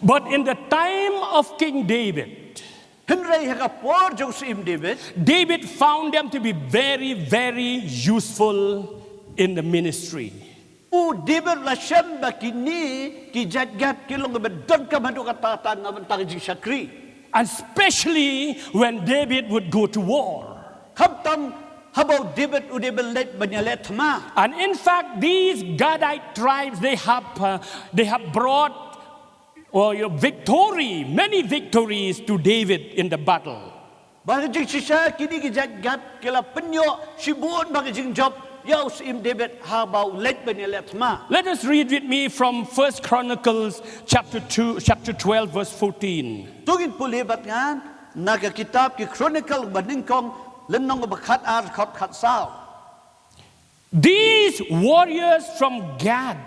But in the time of King David, henrai ha ka por jong sim David found them to be very, very useful in the ministry. u David la shem ba kini ki jat gat ki long ba don kam hadu kata ta na ban ta ji sakri And especially when David would go to war. kham tam how about David u David let banyalet ma And in fact, these Gadite tribes, they have brought many victories to David in the battle. ba jing sisa kini ki jat gat kila penyo sibun ba jing job yau sim David how about let banyalet ma Let us read with me from 1 Chronicles chapter 12, verse 14. tugin puli bat ngan naga kitab ki chronicle baning kong lenong ba khat ar khat sao These warriors from Gad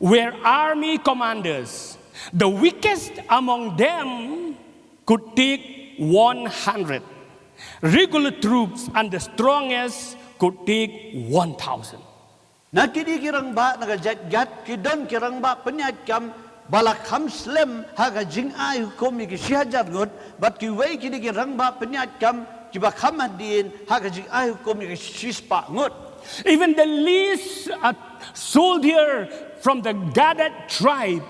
were army commanders. The weakest among them could take 100 regular troops, and the strongest could take 1,000. na kini kirang ba naga jat gat kidon kirang ba penyat kam balak ham slem haga jing ai komi ki sihajar ngot bat ki wei kini kirang ba penyat kam ki ba khamadin haga jing ai komi ki sispa ngot Even the least soldier from the Gadite tribe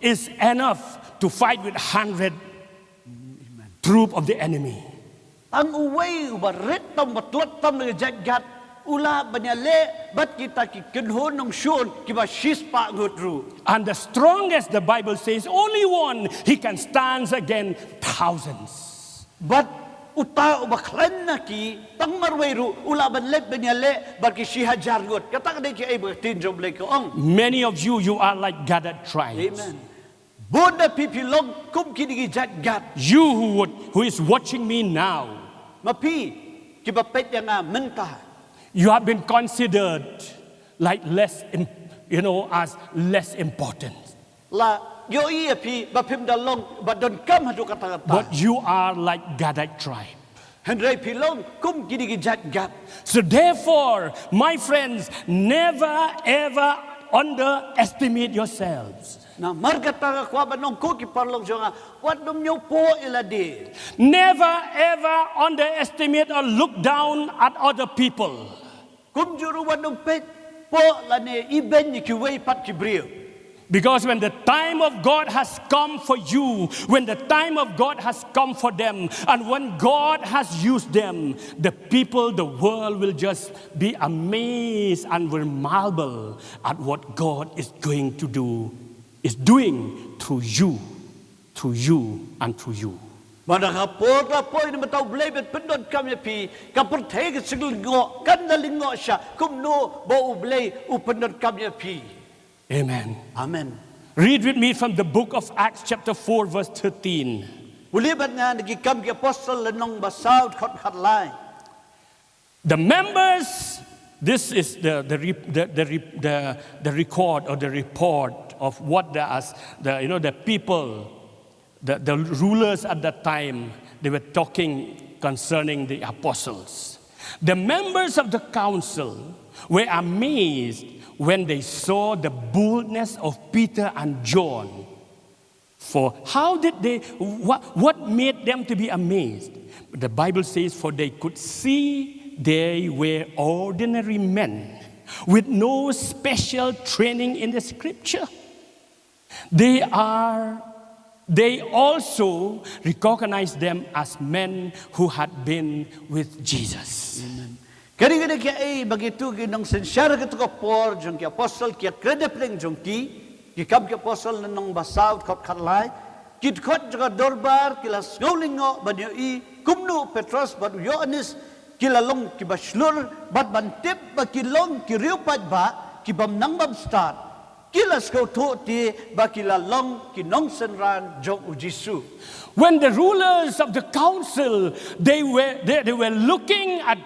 is enough to fight with 100 troops of the enemy. ang uwei ba ret tam ba tlot tam naga jat gat ula banyale bat kita ki kinhon nong shun ki ba sispa ngot ru And the strongest, the Bible says, only one, he can stand against thousands. but uta ubaklan na ki tang marweru ulaban lep benyale barki shihajar gut kata de ki ay bertin job le ko Many of you, you are like gathered tribes. amen boda pipilong kum kidigi jat gat You who is watching me now, mapi ki bapet yang mentah you have been considered like as less important. la yo iya pi bapim dalong badon kam hadu kata But you are like gathered tribe. Henry pilong kum kidigi jat gat So therefore, my friends, never ever underestimate yourselves. na margata kwa banong ko ki parlong jonga wat dum nyo po iladi Never ever underestimate or look down at other people. kum juru wadong pet po lane iben ni ki wei pat ki brio Because when the time of God has come for you, when the time of God has come for them, and when God has used them, the people, the world will just be amazed and will marvel at what God is going to do, is doing through you, and through you. Madakapor na po ini mataw blebet pendon kami pi kapurtay ka siglingo kandalingo siya kumno bo ublay upendon kami pi. Amen. Amen. Read with me from the book of Acts chapter 4 verse 13. Ulibat nga nagikam ki apostol lenong basaw khat lai. The members, this is the record or the report of what the people, the rulers at that time, they were talking concerning the apostles. The members of the council were amazed when they saw the boldness of Peter and John. For how did they, what made them to be amazed? The Bible says, for they could see they were ordinary men with no special training in the scripture. They also recognized them as men who had been with Jesus. Amen. Kani kaya ay bagitu ginong sensyara kito ko por jong ki apostol ki kredipleng jong ki kam ki apostol nenong basaw khat lai kit khot jaga dorbar kilas ngolingo banyo I kumno Petros bad Yohanes kilalong ki baslur bad bantip ba kilong ki riupat ba ki bamnang bam start kilas ko to ti ba kilalong ki nong senran jong ujisu. When the rulers of the council, they were looking at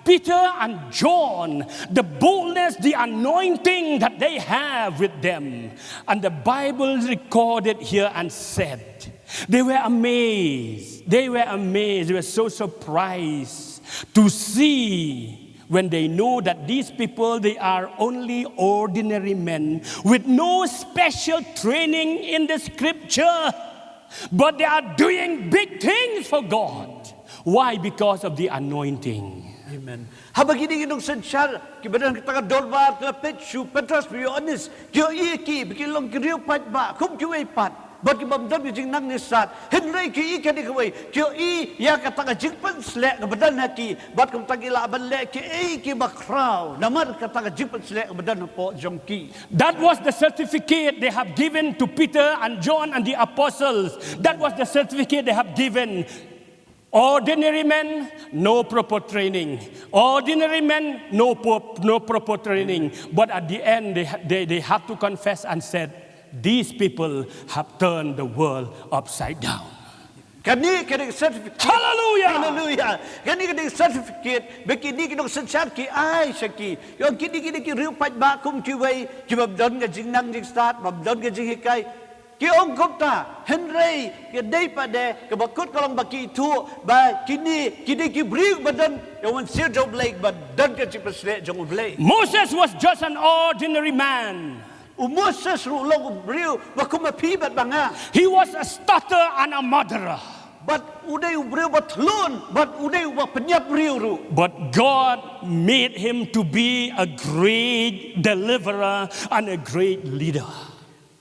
Peter and John, the boldness, the anointing that they have with them. And the Bible recorded here and said, they were amazed. They were so surprised to see when they know that these people, they are only ordinary men with no special training in the scripture. But they are doing big things for God. Why? Because of the anointing. Amen. Habang ginong sensyar, kibadan kita ka dorbar, kapit, shu, Petros, Yohanes, kyo iki, bikilong kiriyo pat ba, kum kiway pat, but kibamdam yung nang nisat, Henry ki iki kaway, kyo ya kataka jingpan sle, kabadan haki, but kum tagilaban le, ki Bakhraw, namar kataka jingpan sle, kabadan po jong ki. That was the certificate they have given to Peter and John and the apostles. That was the certificate they have given. Ordinary men, no proper training. Ordinary men, no proper training. But at the end, they have to confess and said, these people have turned the world upside down. Kani certificate. Hallelujah! Hallelujah! Kani certificate, bikini kinong sensyar ki ay saki. Yung kini ki riupat ba kum kiway, kibabdon ka jing nang jing start, babdon ka jing hikay. Kiong kopta, Henry, kiday pa de, kabakot ka lang baki itu, ba kini ki bring badan, yung sir job lake, badan ka si pasle jong ublay. Moses was just an ordinary man. Moses rulong ubriu, bakumapi bat banga. He was a stutterer and a murderer. But uday ubriu batlun, but uday penyap briu ru. But God made him to be a great deliverer and a great leader.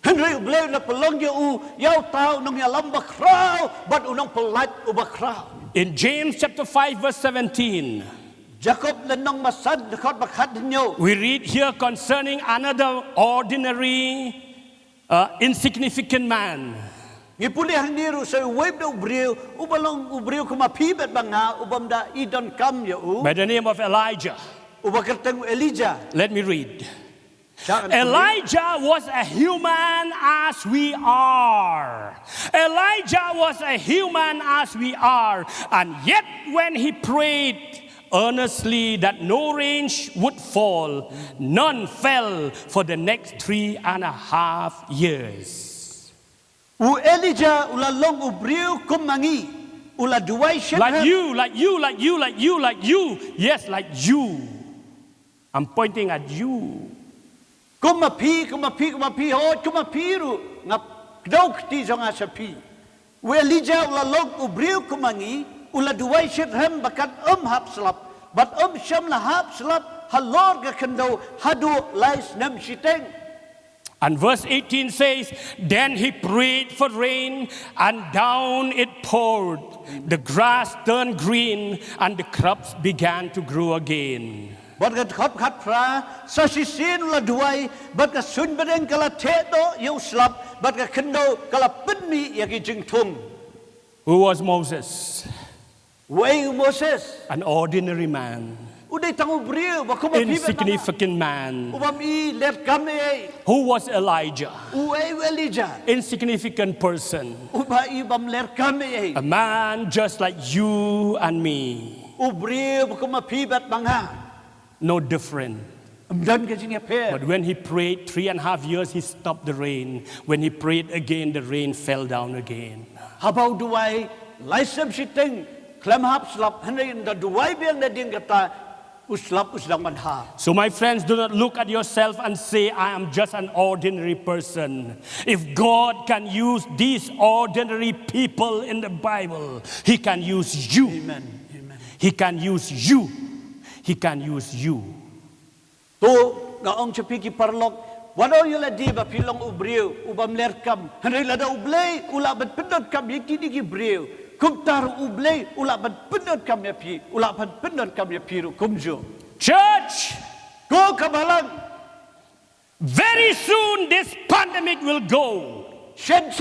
Henry ublay na pelong yaw tao nung yalam Bakhraw, but unang pelat Bakhraw. In James chapter 5 verse 17, Jacob lenong masad dekot bakhat nyo. we read here concerning another ordinary, insignificant man. Ngipuli hangniru sa wave na ubriw, ubalong ubriw kumapibet banga, ubam da idon kam ya u. By the name of Elijah. Ubakartang Elijah. Let me read. Siya ang Elijah was a human as we are. Elijah was a human as we are. And yet when he prayed earnestly that no rain would fall, none fell for the next 3.5 years. U Elijah ulalong ubriw kumangi, ula duway siya. Like you. Yes, like you. I'm pointing at you. Kumapi, hot, kumapiru, nga kdauk ti nga sa pi. U Elijah ulalong ubriw kumangi, ula duway siya hem bakat hapslap, but siyam la hapslap, halor ga kendo, hadu lais nem siteng. And verse 18 says, then he prayed for rain, and down it poured. The grass turned green, and the crops began to grow again. But kat khat pra sa sisin la duway, but ka sunbedeng kala teto yu slap, but ka kendo kala pinmi yaki jingtung. Who was Moses? Way Moses. An ordinary man. Uday tangu briyo, bakumapibat Insignificant man. Ubami let kami. Who was Elijah? Uay Elijah. Insignificant person. Uba ibam let kami. A man just like you and me. Ubriyo bakumapibat bangha. No different. Amdan kajing appear. But when he prayed 3.5 years, he stopped the rain. When he prayed again, the rain fell down again. Habaw duway, laisam siteng, klam hap slap, hanay da duway biyang na ding kata, uslap uslang manha. So my friends, do not look at yourself and say, I am just an ordinary person. If God can use these ordinary people in the Bible, He can use you. Amen. Amen. He can use you. He can use you. To gaong chapiki parlok, wano yung ladi ba pilong ubriw, ubam lerkam, hanay lada ublay, ulaban pinod kam, yiki briw. Kumtar ublay, ulaban pinod kam yapi, ulaban pinod kam yapiru, kumjo. Church, Go kabalang, very soon this pandemic will go. shen,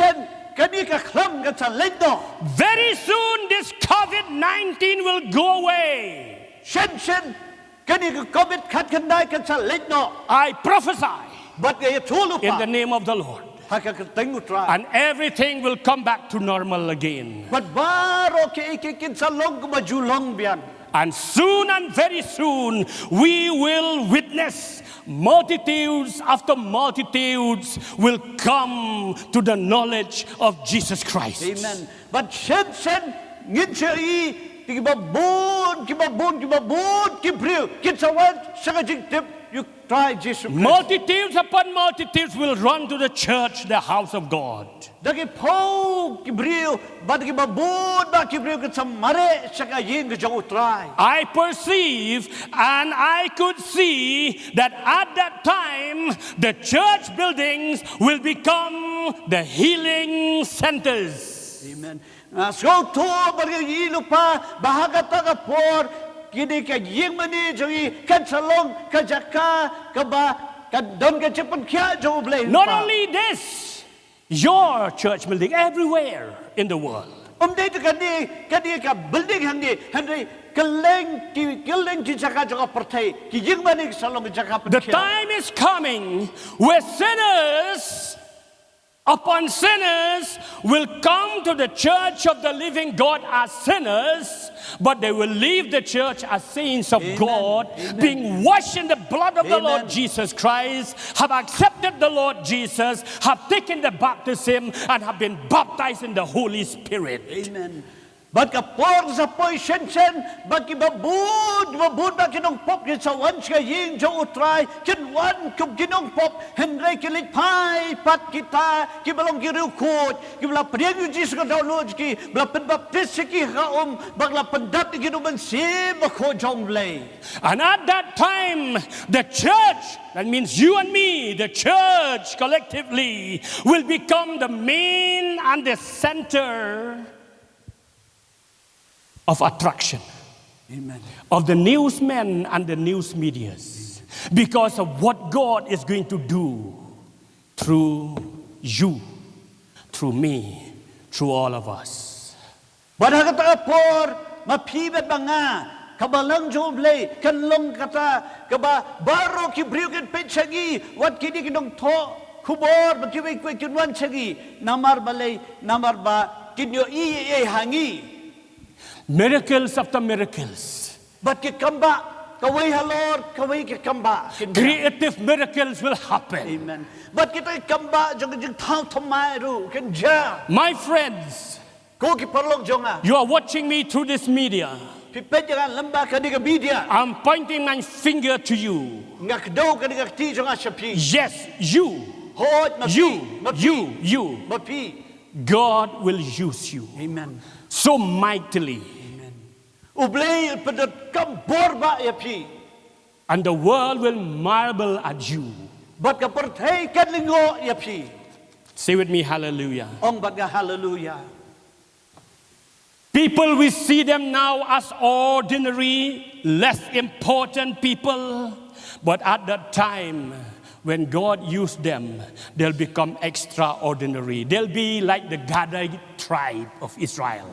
kani ka klam ka sa lendo. Very soon this COVID-19 will go away. Shen, kani ka COVID kat kanday ka sa lendo. I prophesy But kaya tulo in the pa, name of the Lord. haka ka tengu try. And everything will come back to normal again. But baro kaya ikikin sa long kumajulong biyan. And soon and very soon, we will witness multitudes after multitudes will come to the knowledge of Jesus Christ. Amen. But shen, ngin siya kibabon, kibriw, kinsawan, sakajing tip, you try Jesus Christ. Multitudes upon multitudes will run to the church, the house of God. Dagi po, kibriw, but kibabon, ba kibriw, kinsamare, sakajing, kajang utray. I perceive and I could see that at that time, the church buildings will become the healing centers. Amen. So to, bagi ilo pa, bahaga taga por, kini ka ying mani, jogi, kansalong, kajaka, kaba, kadon ka chipon kya, jo ublay. Not only this, your church building everywhere in the world. Dito kani ka building handi kaleng ki jaka jaka pertai, ki ying mani salong jaka The pertai. time is coming where sinners upon sinners will come to the church of the living God as sinners, but they will leave the church as saints of Amen. God, Amen. being washed in the blood of the Amen. Lord Jesus Christ, have accepted the Lord Jesus, have taken the baptism, and have been baptized in the Holy Spirit. Amen. But kapor sa poy shen, baki babud, baki nung pop, kin sa wan siya ying jo utray, kin wan kum kinong pop, henry kilit pai, pat kita, kibalong kiriukot, kibala priyang yung Jesus ka download ki, bala penbaptis ki kaom, bagla pendat ki kinuman si bako jong lay. And at that time, the church, that means you and me, the church collectively, will become the main and the center of attraction. Amen. Of the newsmen and the news medias, because of what God is going to do through you, through me, through all of us. Bada kata apor mapibet banga kabalang joble kanlong kata kaba baro kibriu ken pechagi wat kini kinong to kubor bakiwi kwe kinwan chagi namar balay namar ba kinyo i hangi. Miracles after miracles. But kikamba kaway halor kaway kikamba. Creative miracles will happen. Amen. But kita kikamba jong tao tomai ru kenja. My friends, Ko kiparlong jonga. you are watching me through this media. Pipet jangan lembah kadiga media. I'm pointing my finger to you. Ngak do kadiga ti jonga shapi. Yes, you. Hot mapi. You. Mapi. God will use you Amen. so mightily. Ublay pedot kambor ba yapi. And the world will marvel at you. Bat kapertay kadlingo yapi. Say with me, hallelujah. Ong bat nga hallelujah. People, we see them now as ordinary, less important people. But at that time, when God used them, they'll become extraordinary. They'll be like the Gadai tribe of Israel.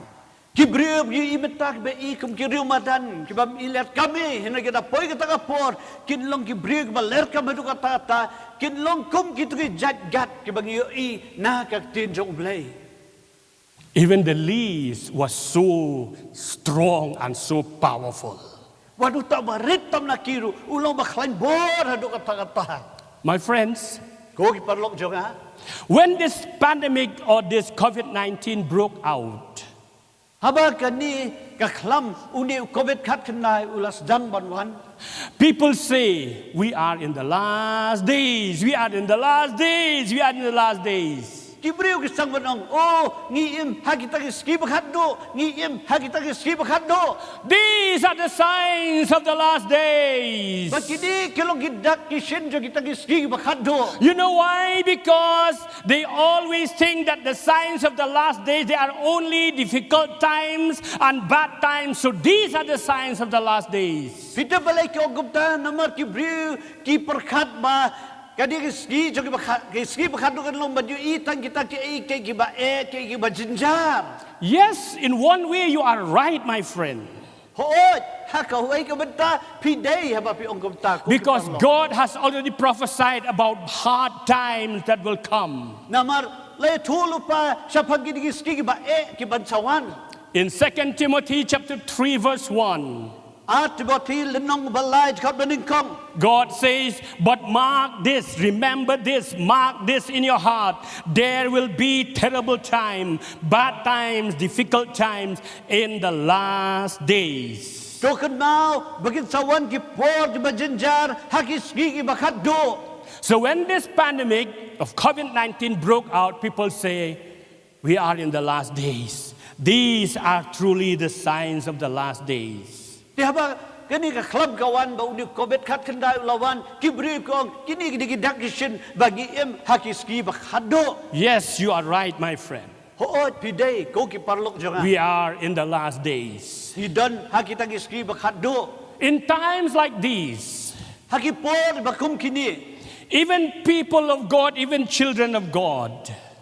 Kibriu gi imetak be ikum kiriu madan kibam ilet kami hina kita poi kita kapor kinlong kibriu baler kami du kata kinlong kum kitu ki jat kibang yu I na kaktin jong blay. Even the leaves was so strong and so powerful. Waduh tak barit tam nakiru ulong baklain bor hadu kata. My friends, Ko kiparlong jonga. when this pandemic or this COVID-19 broke out, Haba kani kaklam uni COVID kat kenai ulas dang banwan. people say, we are in the last days, we are in the last days, we are in the last days. Kibriu kisang banong oh ngiem hagita kiski bakado ngiem hagita kiski bakado. These are the signs of the last days. Bakini kilong gidak kishin jo kita kiski bakado. You know why? Because they always think that the signs of the last days, they are only difficult times and bad times. So these are the signs of the last days. Pita balay ki ogupta namar kibriu ki perkhat ba kadi kiski jo kiski bakado kan long baju itang kita ki ba ki ba jinjar. Yes, in one way you are right, my friend. Hoot hakaway ka benta piday haba pi ogupta. Because God has already prophesied about hard times that will come. Namar lay tulo pa sa pagkikiski ki ba ki bansawan. In 2 Timothy chapter 3 verse 1, At Timothy lenong balay kat beningkong. God says, but mark this, remember this, mark this in your heart. There will be terrible time, bad times, difficult times in the last days. Token now bagin sawan ki por ki bajenjar hakiski ki bakado. So when this pandemic of COVID-19 broke out, people say, we are in the last days. These are truly the signs of the last days. Di haba kani ka club kawan ba uni COVID kat kendai lawan kibri kong kini gidak kishin bagi hakiski bakado. Yes, you are right, my friend. Hoot piday ko ki parlok jonga. We are in the last days. Hidon hakitakiski bakado. In times like these, Hakipor bakum kini. even people of God, even children of God,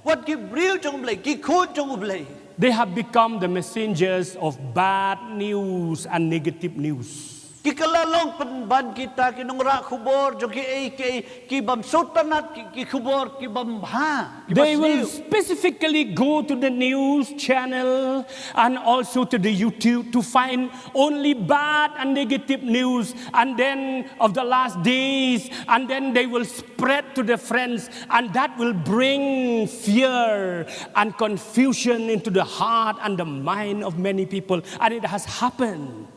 What kibril jong blay ki khod jong blay. they have become the messengers of bad news and negative news. Kikalalong panban kita kinungra kubor jo ki bam sotanat ki kubor ki bam ha. They will specifically go to the news channel and also to the YouTube to find only bad and negative news, and then of the last days, and then they will spread to their friends, and that will bring fear and confusion into the heart and the mind of many people, and it has happened.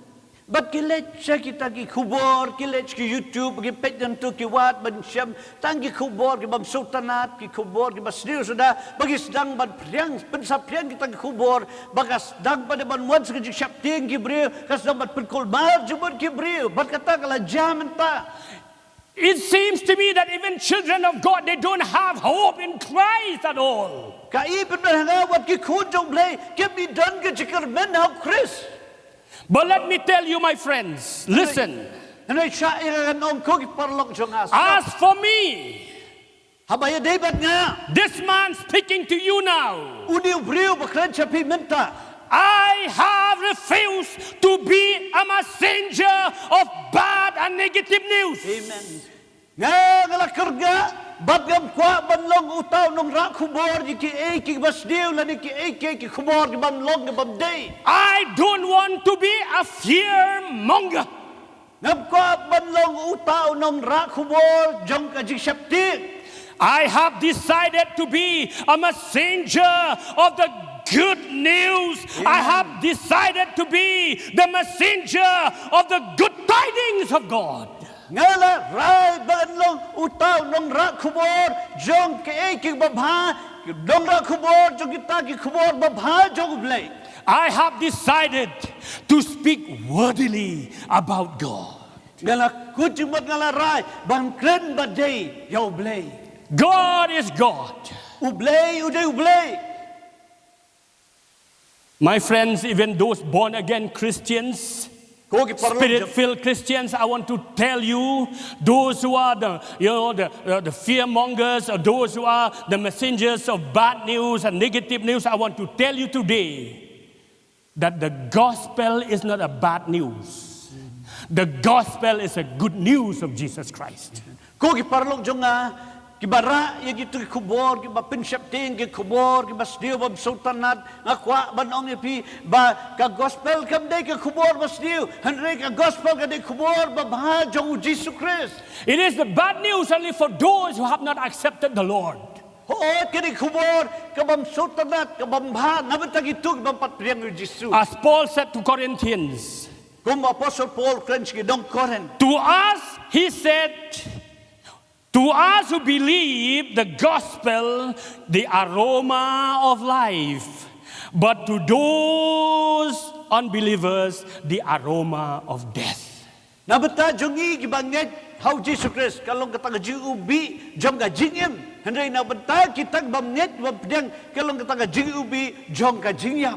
But kilet siya kita ki kubor, kilet ki YouTube, ki pet dan tu ki wat ban siyam, tang ki kubor, ki bam sultanat, ki kubor, ki basniu sudah, bagi sedang ban priang, pensapriang kita ki kubor, bagas sedang pada ban muat sekejap siap ting ki beriu, kasdang ban penkulmar jumur ki beriu, bat kata kala jam entah. It seems to me that even children of God, they don't have hope in Christ at all. Kaipin ban hangawat ki kujong blay, ki bidan ki cikar men hau Chris. But let me tell you, my friends, listen. Ano siya iranon ko ki parlok jong as. As for me, Habaya David nga. This man speaking to you now. Udiw briw bakran siya pimenta. I have refused to be a messenger of bad and negative news. Amen. Nga ngalakarga. Bagam kwa banlong utaw nung ra kubor di ki ki basdiw la ni ki kubor di banlong di bamday. I don't want to be a fear monger. Ngam kwa banlong utaw nung ra kubor jong ka jiksapti. I have decided to be a messenger of the good news. Amen. I have decided to be the messenger of the good tidings of God. Ngala rai banlong utaw nung ra kubor jong ki babha dong ra kubor jong kita ki kubor babha jong blay. I have decided to speak worthily about God. Ngala kujimat ngala rai bang kren badai yaw blay. God is God. Ublay uday ublay. My friends, even those born again Christians, Spirit-filled Christians, I want to tell you, those who are the fear mongers, or those who are the messengers of bad news and negative news, I want to tell you today that the gospel is not a bad news. The gospel is a good news of Jesus Christ. Kibara ya gitu kubor kiba pinsapting ki kubor kiba sdio bab sultanat ngakwa banong ipi ba ka gospel kam day ka kubor basdio hanre ka gospel ka day kubor ba bah jong Jesus Christ. It is the bad news only for those who have not accepted the Lord. Hoot kini kubor kabam sultanat kabam bah nabata gitu kabam patpriang Jesus. As Paul said to Corinthians, Kum Apostle Paul French ki dong Corinth. to us he said, to us who believe the gospel, the aroma of life, but to those unbelievers, the aroma of death. Nabata jongi gibanget how Jesus Christ kalong kataga ubi jong ka jingim henry nabata kitag bamnet wabdang kalong kataga ubi jong ka jingyam.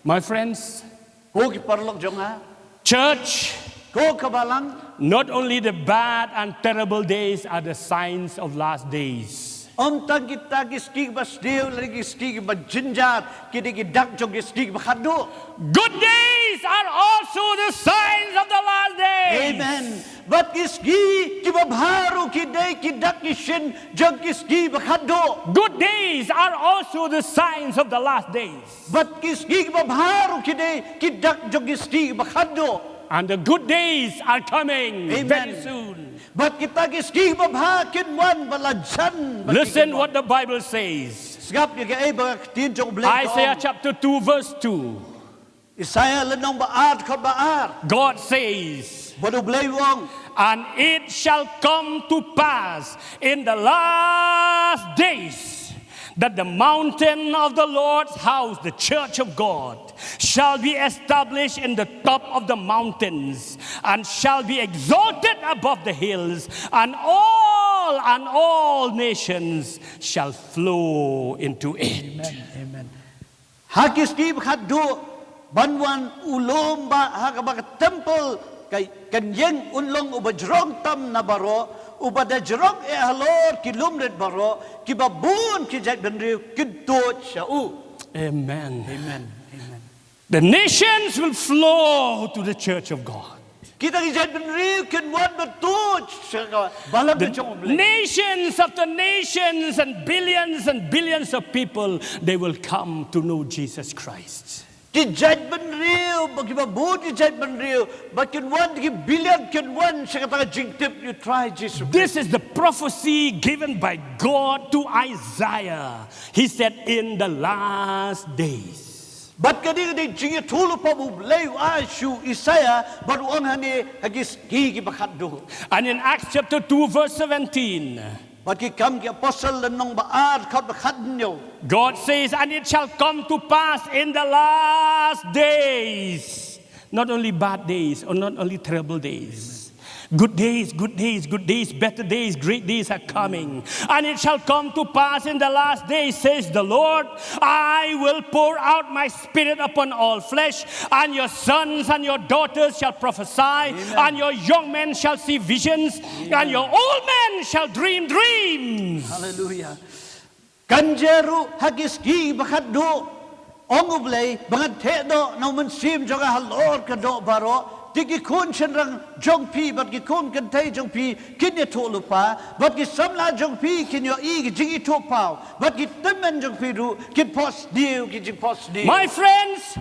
My friends, Ko giparlok jong ha. church, Ko kabalang not only the bad and terrible days are the signs of last days. tang kita giskig basdiw lagi giskig ba jinjar kidi gidak jong giskig ba khado. Good days are also the signs of the last days. Amen. But giski kibabharu kidai kidak kishin jong giski ba khado. Good days are also the signs of the last days. But giski kibabharu kidai kidak jong giski ba khado. And the good days are coming Amen. very soon. But kita giski babhakin wan balajan. Listen what the Bible says. Sgap ni kay ba tin jong blay. Isaiah chapter 2 verse 2. Isaiah lenong baad ko baar. God says, Bodo blay wong. and it shall come to pass in the last days that the mountain of the Lord's house, the church of God, shall be established in the top of the mountains and shall be exalted above the hills, and all nations shall flow into it. Amen. Amen. Hakis ki khadu banwan ulom ba hakabak temple kay kanyeng unlong ubajrong tam na baro ubadajrong e halor kilumret baro kibabun ki jat benriu kidot shau. Amen. Amen. Amen. The nations will flow to the church of God. Kita ki jat benriu kinwan betut balam The jong blay. nations of the nations and billions of people, they will come to know Jesus Christ. Ki jat benriu bagibabun ki jat benriu bakinwan ki billion kinwan sa kataga jingtip you try Jesus. This is the prophecy given by God to Isaiah. He said, in the last days. But kadi kadi jingi tulo pa bublay ashu Isaiah baru ang hani hagis gigi bakado. And in Acts chapter 2 verse 17, But ki kam ki apostle lenong baad kat bakadnyo. God says, and it shall come to pass in the last days. Not only bad days or not only terrible days. Good days, better days, great days are coming. And it shall come to pass in the last days, says the Lord, I will pour out my spirit upon all flesh, and your sons and your daughters shall prophesy, and your young men shall see visions, and your old men men shall dream dreams. Hallelujah. Kanjeru hagiski bakado ongublay bangan tedo no man sim joga halor kado baro tiki kun chenrang jongpi but ki kun kan tay jongpi kinye to lupa but ki samla jongpi kinyo i jingi to pau but ki temen jongpi ru ki pos deal ki jing pos deal. My friends,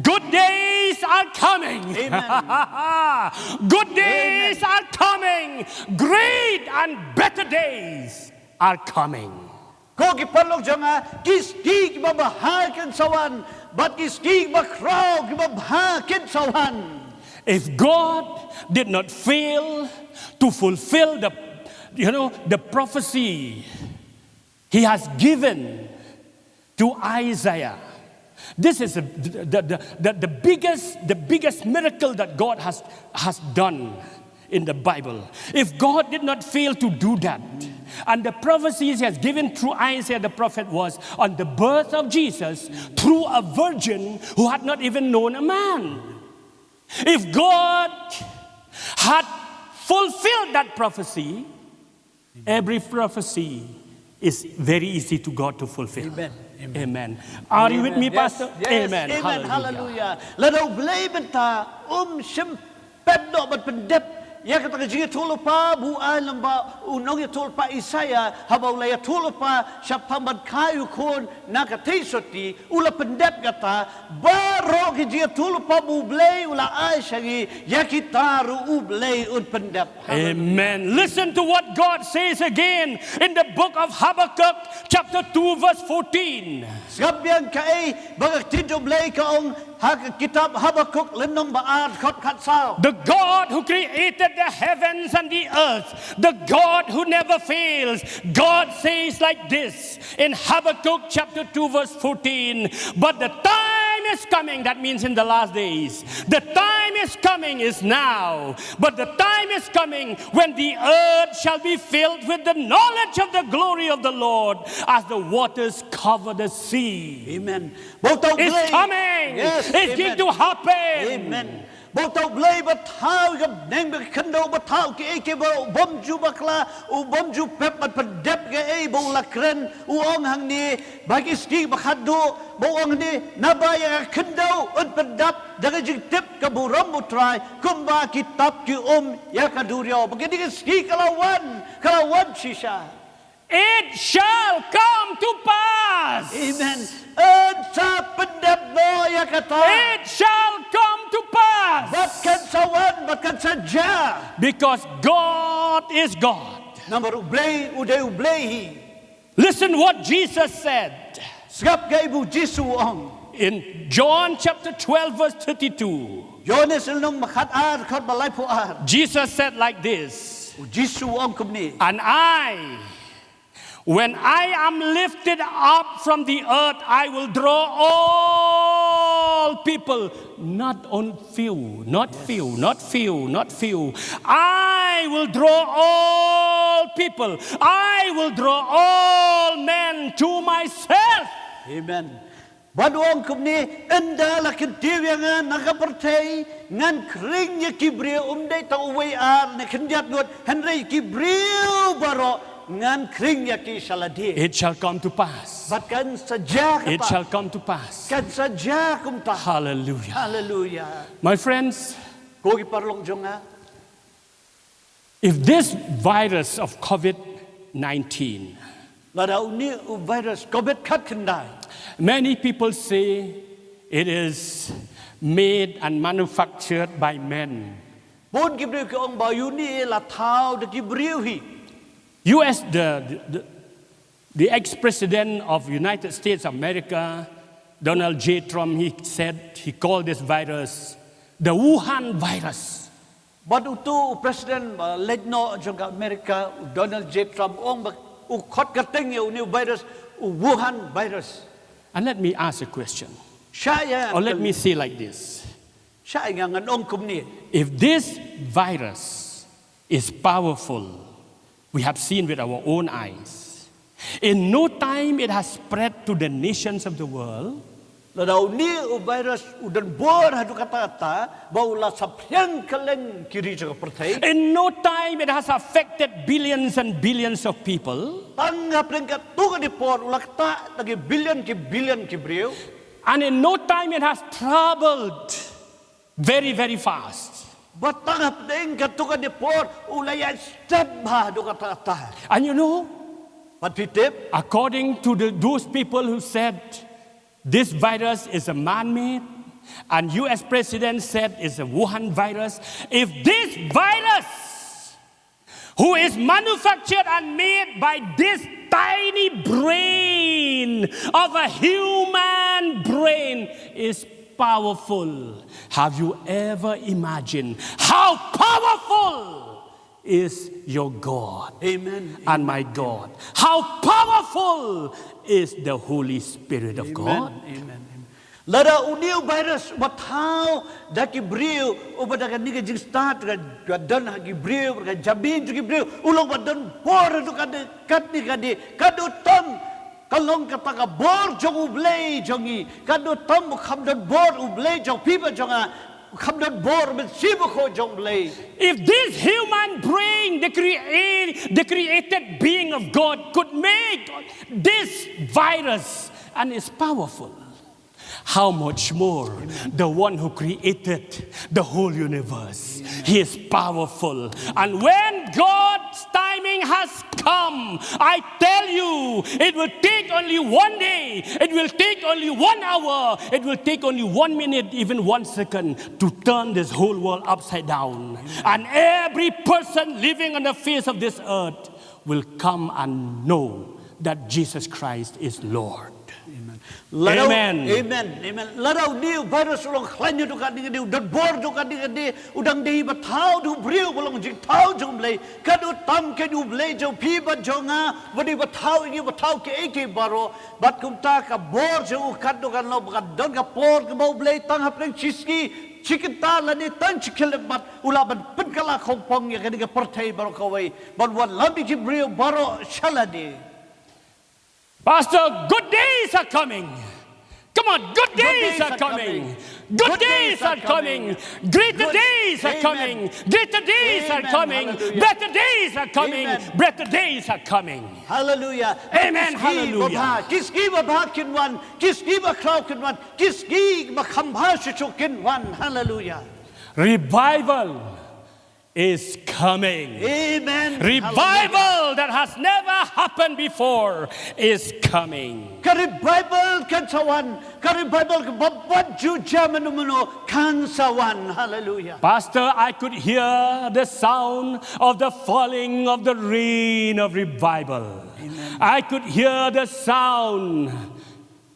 good days are coming. Amen. Good days are coming. Great and better days are coming. Ko ki palok janga kis ki babahal kan sawan but kis ki Bakhraw ki babahal kan sawan. If God did not fail to fulfill the prophecy He has given to Isaiah, this is the biggest miracle that God has done in the Bible. If God did not fail to do that, and the prophecies He has given through Isaiah the prophet was on the birth of Jesus through a virgin who had not even known a man. If God had fulfilled that prophecy, every prophecy is very easy to God to fulfill. Amen. Amen. Are you with me, Pastor? Yes. Amen. Amen. Hallelujah. Hallelujah. Lado blay benta shim peddo but pendep ya kata jingi tulupa bu alamba unong ya tulupa Isaiah habaw ya tulupa siya pamad kayu kon nakatisoti ula pendep kata baro ki jingi tulupa bu blay ula ay syangi ya kitaru ublay un pendep. Amen. Listen to what God says again in the book of Habakkuk chapter 2 verse 14. Sabihan kay bagak tidyo blay kaong kitab Habakkuk lenong baad kot katsao. The God who created the heavens and the earth, the God who never fails. God says like this in Habakkuk chapter 2 verse 14, but the time is coming, that means in the last days. The time is coming is now, but the time is coming when the earth shall be filled with the knowledge of the glory of the Lord as the waters cover the sea. Amen. It's coming. Yes. It's going to happen. Amen. Botau blay batau gab neng bekendo batau ke ke bo bomju bakla u bomju pep bat pendep ke bo lakren u ong hang ni bagi ski bakhado bo ong ni nabaya kendo un pendap daga jing tip ke buram mutrai kumba kitab ki ya kadurio begini ski kalawan shisha. It shall come to pass. Amen. It shall come to pass. Because God is God. Listen what Jesus said in John chapter 12 verse 32. Jesus said like this, and when I am lifted up from the earth, I will draw all people, not few. I will draw all people. I will draw all men to myself. Amen. Baduang kumni enda lakin tiwiangan nakapertay ngan kring ya kibriu umday tauway na kendiat gut henry kibriu baro. It shall come to pass. It shall come to pass. Hallelujah. Hallelujah. My friends, if this virus of COVID-19, many people say it is made and manufactured by men. U.S. the ex-president of United States of America, Donald J. Trump, he called this virus the Wuhan virus. But utu President Legno juga Amerika Donald J. Trump ukot kating new virus Wuhan virus. And let me ask a question. Or let me say like this. If this virus is powerful, we have seen with our own eyes, in no time it has spread to the nations of the world, Ladaw ni o virus udan bor hadu kata baula sapyang kaleng kiri jaga pertai. In no time, it has affected billions and billions of people. Tanggap rin katuka di por ulakta tagi billion ki brio. And in no time, it has traveled very, very fast. But tanggap rin katuka di por ulaya step hadu kata. And you know, But pitip, according to those people who said this virus is a man-made, and US president said it's a Wuhan virus, if this virus, who is manufactured and made by this tiny brain of a human brain, is powerful, have you ever imagined how powerful is your God? Amen. And my God? How powerful is the Holy Spirit of God? Amen. Lada uniu virus batau daki brio ubadaga niga jing start ga dan hagi brio ga jabin jugi brio ulong badan por du kad ni kadu tom kalong kata ka bor jong ublei jongi kadu tom kham dan bor ublei jong pipa jonga kham dan bor men sibo ko jong ublei. If this human brain, the created being of God, could make this virus and is powerful, how much more the one who created the whole universe? He is powerful. And when God's timing has come, I tell you, it will take only one day, it will take only 1 hour, it will take only 1 minute, even 1 second to turn this whole world upside down. And every person living on the face of this earth will come and know that Jesus Christ is Lord. Amen. Amen. Ladaw niu virus ulong klanyo du kadi kadi udan bor du kadi udang dehi batau du brio ulong jing tau jong blei kadu tam ke du blei jong pi bat jonga wadi batau ini batau ke eke baro bat kumta ka bor jong kadu kan lo bakat don ka por ke bau blei tang hapeng chiski chikita lani tan chikile bat ulaban penkala kompong ya kadi ke pertai baro kawai ban wan lambi ki brio baro shaladi. Pastor, good days are coming. Come on, good days are coming. Good days are coming. Greater days are coming. Greater days are coming. Better days are coming. Better days are coming. Hallelujah. Amen. Hallelujah. Kiski babha kinwan, kiski bakhraw kinwan, kiski bakhambha shichuk kinwan. Hallelujah. Revival is coming. Amen. Revival that has never happened before is coming. Revival kan sawan, revival babad ju jamanuno kan sawan. Hallelujah. Pastor, I could hear the sound of the falling of the rain of revival. Amen. I could hear the sound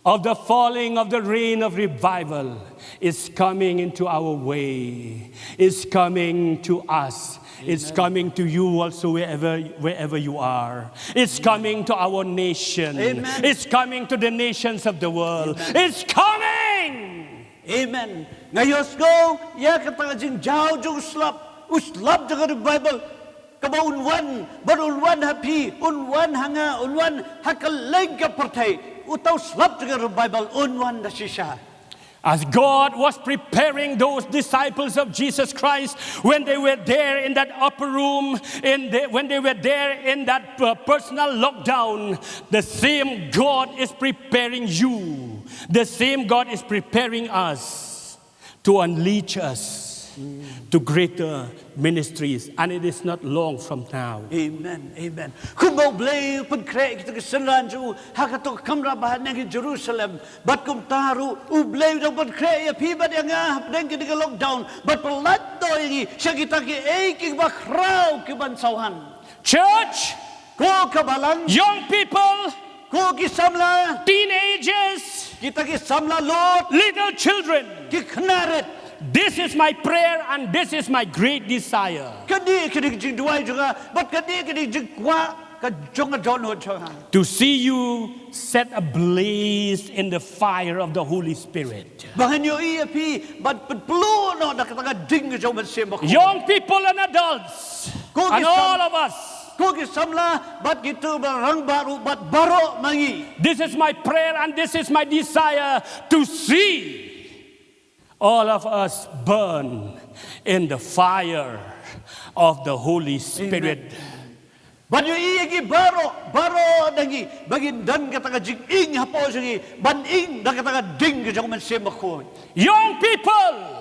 of the falling of the rain of revival. Is coming into our way. It's coming to us. Amen. It's coming to you also wherever you are. It's coming to our nation. Amen. It's coming to the nations of the world. Amen. It's coming. Amen. Ngayos ko, ya katanga jing jao jung uslap jaga revival. Kaba unwan, barulwan happy, unwan hanga, unwan hakaleg ka partai. Utaw slap jaga revival, unwan da shisha. As God was preparing those disciples of Jesus Christ when they were there in that upper room, when they were there in that personal lockdown, the same God is preparing you. The same God is preparing us to unleash us to greater ministries, and it is not long from now. Amen. Amen. Kumo blay pun krek kita keselan ju hakato kamra bahan ngi Jerusalem bat kum taru u blay do pun krek ya pi bat yang hapdeng kita lockdown bat pelat do ini syakita ki ki Bakhraw ki ban sauhan. Church, ko kabalang young people, ko ki samla teenagers, kita ki samla lot little children. ki knaret. This is my prayer and this is my great desire. To see you set ablaze in the fire of the Holy Spirit. Young people and adults, and all of us, Ko ki samla bat gitu barang baru bat baro mangi. This is my prayer and this is my desire to see all of us burn in the fire of the Holy Spirit. Ban yu iya ki baro dangi bagin dan kata jing ing hapo sigi ban ing dan kata ding ke jong men sem ko. Young people,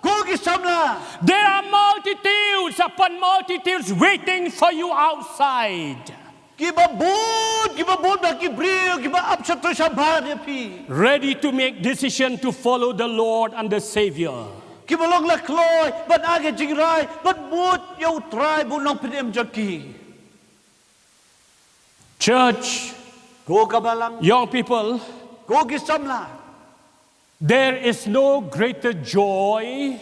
Ko ki samla there are multitudes upon multitudes waiting for you outside, ki babud ba ki brio ki ba upset to sabar ya pi. ready to make decision to follow the Lord and the Savior. Ki balong la kloy ban age jing rai ban bud yo try bu nong pidem jaki. Church, Ko ka balang young people, ko ki samla there is no greater joy,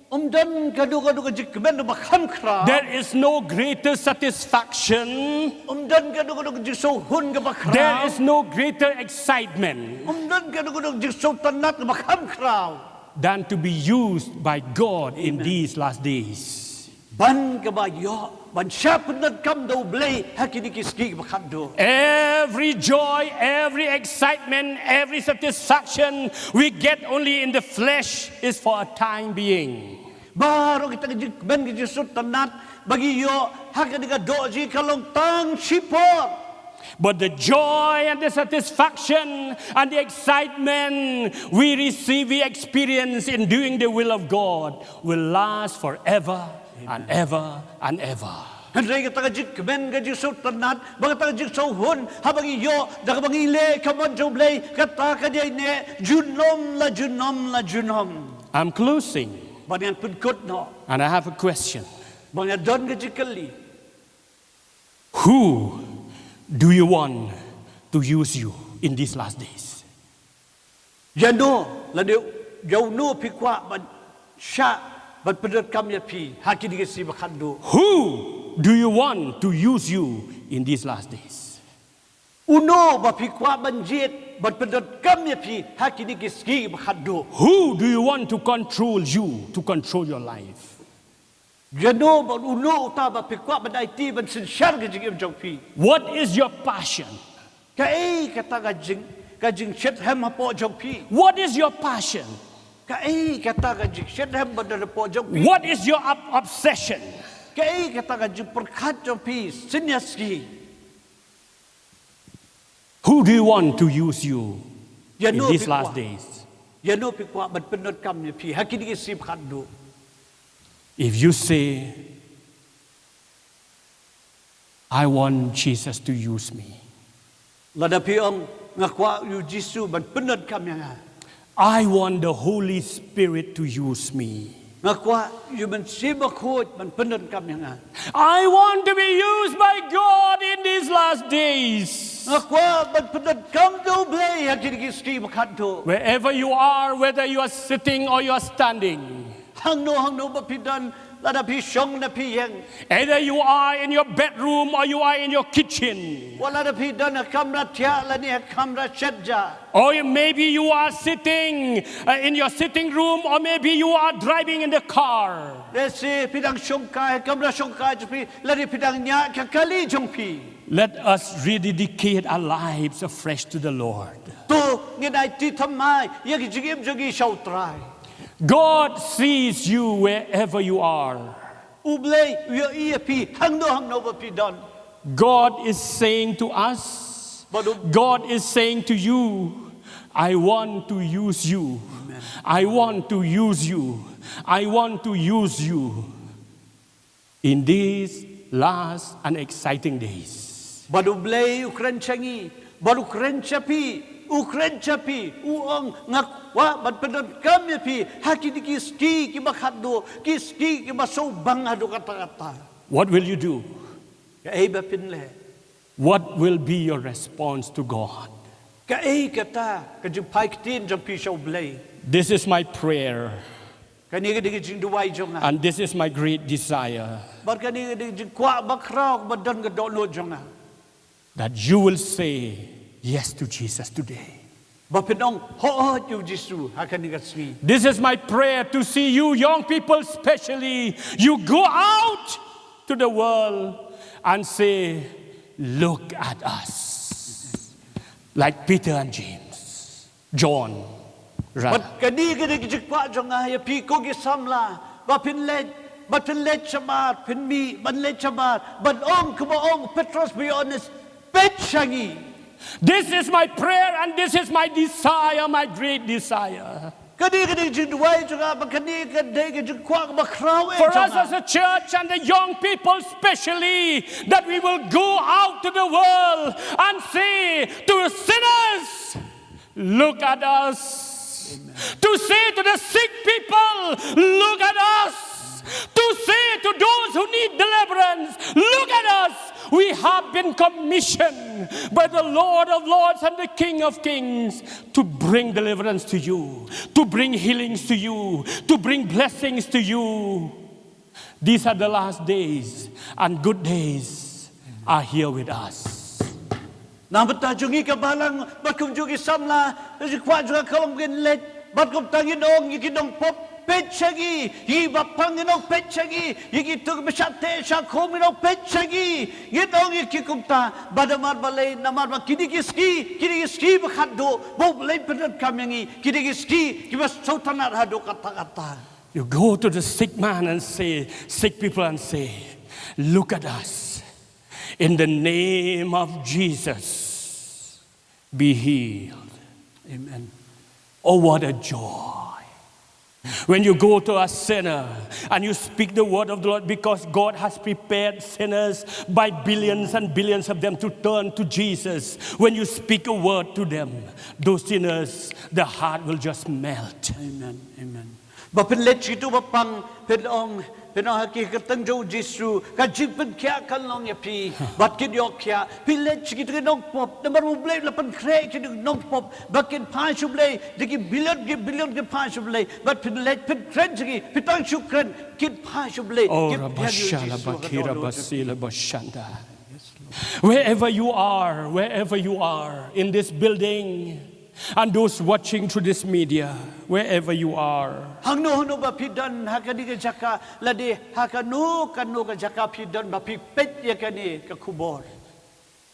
dan kadu ka jik ben ba kham khra. there is no greater satisfaction, Dan kadu ka jik so hun ka ba khra. there is no greater excitement Dan kadu ka jik so tanat ka ba kham khra. than to be used by God in these last days. Ban ka ba yo ban siya punad kam daw blay hakini kiski ba khado. Every joy, every excitement, every satisfaction we get only in the flesh is for a time being. Baro kita jik ben ki so tanat bagi yo hakini ka doji kalong tang sipor. But the joy and the satisfaction and the excitement we receive, we experience in doing the will of God will last forever and ever and ever. Henry kita jik ben ka jik so tanat bagi ta jik so hun ha bagi yo da bagi le kamon jo blay kata ka dai ne junom la junom. I'm closing, Banyan pun kot no. and I have a question. Banyan don ka jikali. Who do you want to use you in these last days? Jano la de yo no pikwa ban sha ban pedot kam ya pi hakini si bakhando. Who do you want to use you in these last days? Uno ba pikwa ban jet ban pedot kam ya pi hakini si bakhando. Who do you want to control you, to control your life? Jano ban uno ta ba pikwa ban IT ban sin shar ka jigim jong pi. What is your passion? Kai kata ka jing shet hem hapo jong pi. What is your passion? Kai kata ka jing shet hem ban hapo jong pi. What is your obsession? Kai kata ka jing perkhat jong pi sinyaski. Who do you want to use you in Jano these pikwa. last days? Jano pikwa ban pedot kam ya pi hakini si bakhando. If you say, I want Jesus to use me, Lada piong ngakwa yu Jisu ban penad kam yang I want the Holy Spirit to use me, ngakwa yu ban siba khot ban penad kam yang I want to be used by God in these last days. ngakwa ban penad kam do blay hakini ski bakhanto. Wherever you are, whether you are sitting or you are standing, Hang no ba pidan lada pi shong na pi yang either you are in your bedroom or you are in your kitchen, wala da pidan na kamra tia la ni kamra shedja. or maybe you are sitting in your sitting room, or maybe you are driving in the car. Desi pidang shong kai kamra shong kai pi la di pidang nya ka kali jong pi. Let us rededicate our lives afresh to the Lord. To nginai ti thamai ya ki jigim jogi shautrai. God sees you wherever you are. Ublay yu iya pi hang no ba pidan. God is saying to us, God is saying to you, I want to use you. I want to use you. I want to use you in these last and exciting days. Baru blay Ukran changi, baru Ukran chapi, uang ngakwa ban pedon kami pi hakini kiski ki bakhado kiski ki baso bangado kata-kata. What will you do? Kai ba pinle. What will be your response to God? Kai kata ka jumpai kitin jang pi show blay. This is my prayer, Kani ka digi jing duwai jong and this is my great desire, bar kani ka digi jing kwa Bakhraw badan ka do lo jong that you will say yes to Jesus today. ba pinong ho yu Jisu hakani ka swi. This is my prayer to see you young people especially, you go out to the world and say, look at us. Like Peter and James, John, rather. But kani jikwa jongaya pi ko gisamla ba pinlet but pinlet chamat pinmi banlet chamat but ong Petros be honest petchangi. This is my prayer and this is my desire, my great desire. For us as a church and the young people especially, that we will go out to the world and say to sinners, look at us. Amen. To say to the sick people, look at us. To say to those who need deliverance, look at us. We have been commissioned by the Lord of Lords and the King of Kings to bring deliverance to you, to bring healings to you, to bring blessings to you. These are the last days, and good days are here with us. Nabatajungi kabalang bakumjugi samla jikwajuga kalongin let batkum tangin ong yikidong pop petchagi yibapanginong petchagi yikitug besate shakominong petchagi yitong yikikumta badamar balay namar kinigiski bakado boblay penat kamangi kinigiski kibas sotanar hado kata-kata. You go to the sick man and say, sick people and say, look at us. In the name of Jesus, be healed. Amen. Oh, what a joy. When you go to a sinner and you speak the word of the Lord, because God has prepared sinners by billions and billions of them to turn to Jesus. When you speak a word to them, those sinners, their heart will just melt. Amen. Amen. Bapin let chitu bapang penong hakikatang jo Jesu kajing pen kya kalong yapi bat kin yok kya pilet chitu nong pop number ublay lapan kre chitu nong pop bakin pa shublay digi billion ke pa shublay but pilet pen kren chigi pitang shukren kin pa shublay Oh rabashala bakira basila bashanda. Wherever you are in this building, and those watching through this media, wherever you are, hangno ba pidan hakadi ka jaka lade hakano kanu ka jaka pidan ba pipet yakani ka kubor.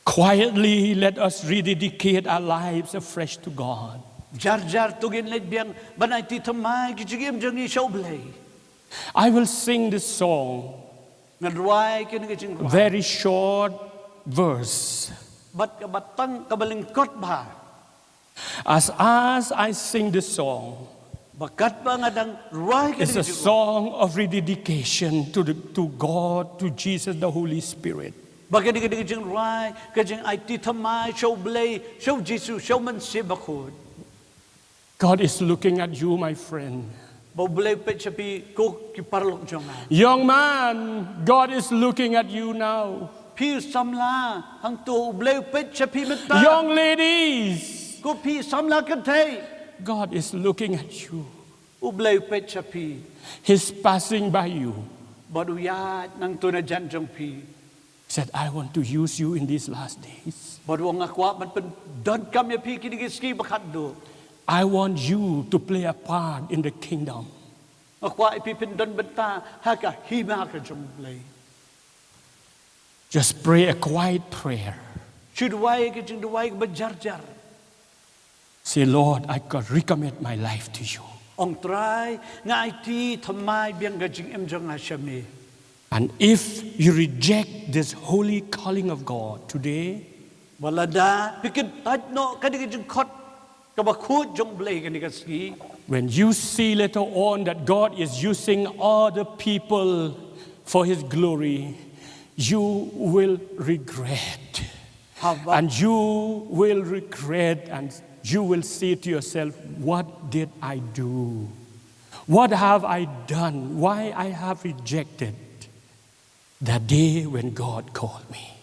Quietly let us rededicate our lives afresh to God. Jar tugin let biang banai ti thamai kijigim jangi shoblay. I will sing this song, ngadwai kin kijing very short verse. Bat ka batang kabalingkot ba. As I sing this song, it's a song of rededication to God, to Jesus, the Holy Spirit. God is looking at you, my friend. Young man, God is looking at you now. Young ladies, God is looking at you. He's passing by you. He said, I want to use you in these last days. I want you to play a part in the kingdom. Just pray a quiet prayer. Say, Lord, I can recommit my life to you. And if you reject this holy calling of God today, when you see later on that God is using other people for His glory, you will regret. And you will regret, and you will say to yourself, what did I do? What have I done? Why I have rejected the day when God called me?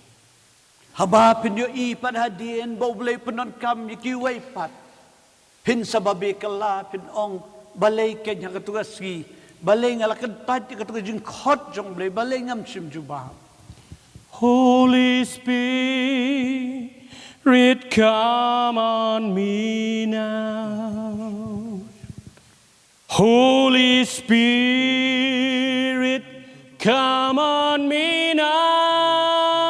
Holy Spirit, come on me now. Holy Spirit, come on me now.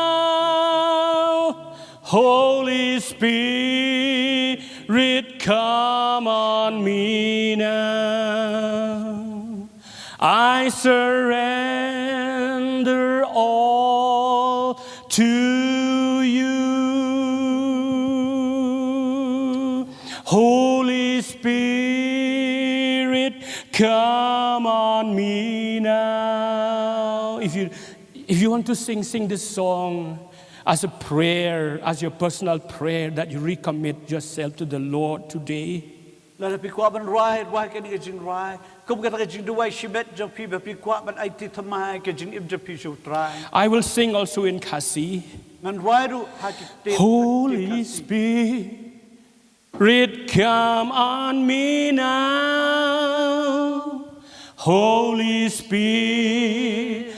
Holy Spirit, come on me now. I surrender all to you. Holy Spirit, come on me now. If you want to sing this song as a prayer, as your personal prayer, that you recommit yourself to the Lord today. Là pi kwa ban rai cái này jing rai, cũng cái jing duai shibet jo pi pi kwa ban ai ti thamai cái jing im jo pi jo try. I will sing also in Khasi. Ngan rai ru ha ki Holy Spirit, come on me now. Holy Spirit,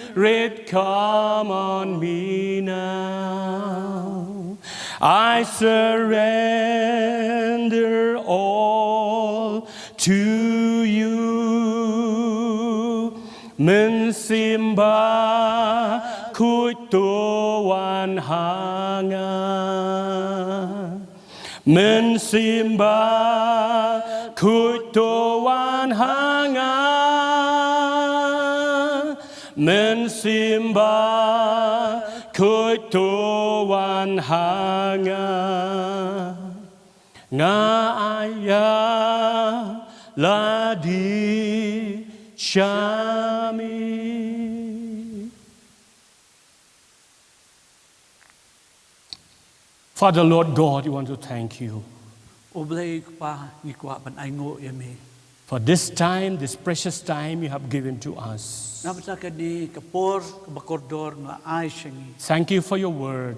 come on me now. I surrender all to you. Mình sim ba khui tu wan hanga. Mình sim ba khui tu wan hanga. Mình sim ba khui tu wan hanga. Nga aya la di shami. Father, Lord God, we want to thank you oblei pa ni kwa ban ai ngo yami. for this time, this precious time you have given to us. Na bata ka ni kapor ka bakordor nga ai shingi. Thank you for your word.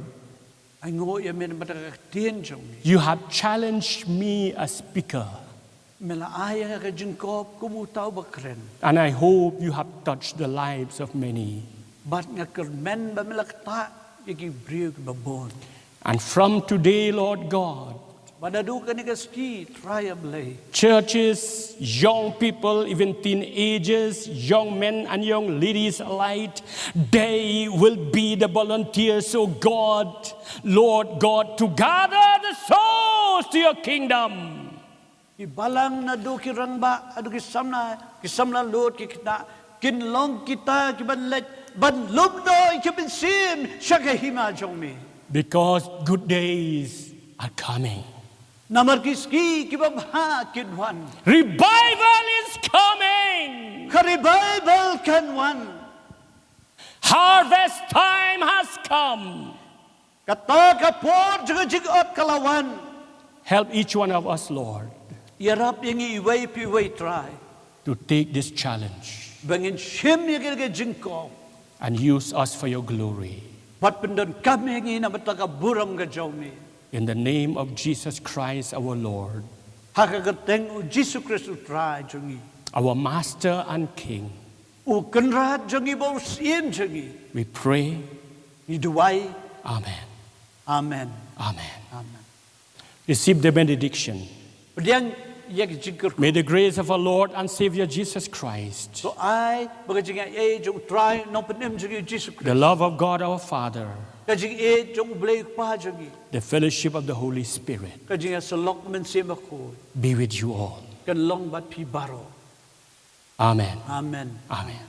Ai ngo yami na bata ka tien jong. You have challenged me as speaker, Mela ai ka jing kop kumu tau bakren. and I hope you have touched the lives of many. Bat nga kermen ba mela kta yaki briu ka babon. And from today, Lord God, Badadu ka ni ka ski try ablay. churches, young people, even teenagers, young men and young ladies alike, they will be the volunteers, so God, Lord God, to gather the souls to your kingdom. Ibalang na do ki rangba adu ki samla lot ki kita kinlong kita ki banlet ban lubno ki bin sim shakahima jongmi. Because good days are coming. Namar ki ski ki babha kidwan. Revival is coming. Ka revival kan wan. Harvest time has come. Kata ka por juga jigot kalawan. Help each one of us, Lord, Yarap yengi iway pi way try. to take this challenge Bangin shim yengi ka jingko. and use us for your glory. Pat pendan kami yengi na bataka burang ka jawmi. In the name of Jesus Christ, our Lord, Hakagateng u Jesus Christ u try jongi. our Master and King, U kenrat jongi bau sien jongi. we pray. Ni duway. Amen. Amen. Amen. Amen. Receive the benediction. Pediang yek jingker. May the grace of our Lord and Savior Jesus Christ, So I bagajing jong try no penem jongi Jesus the Christ. love of God our Father, Kajing jong blay pa jongi. the fellowship of the Holy Spirit Kajing salok men semako. be with you all. Kan long bat pi baro. Amen. Amen. Amen.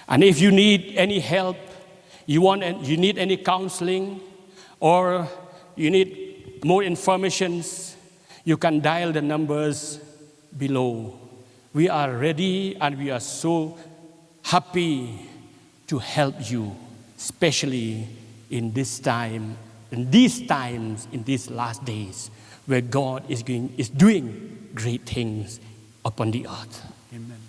And if you need any help, you need any counseling, or you need more informations, you can dial the numbers below. We are ready and we are so happy to help you, especially in this time, in these times, in these last days, where God is doing great things upon the earth. Amen.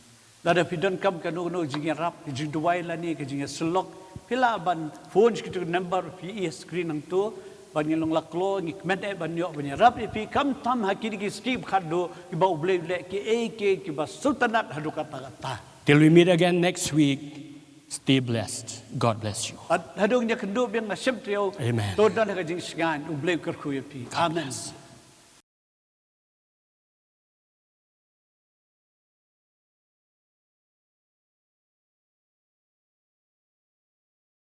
Lada pidon kam kanu jing rap jing duway lani kajing selok pila ban phone kitu number pi screen ang tu ban yelong laklo ngi kmete ban yo ban rap pi kam tam hakiri ki skip khado ki ba uble le ki ki ba sultanat hadu kata kata. Till we meet again next week, stay blessed. God bless you. Hadong nya kendo biang na semtrio. Amen. Todan kajing sgan uble kerku pi. Amen.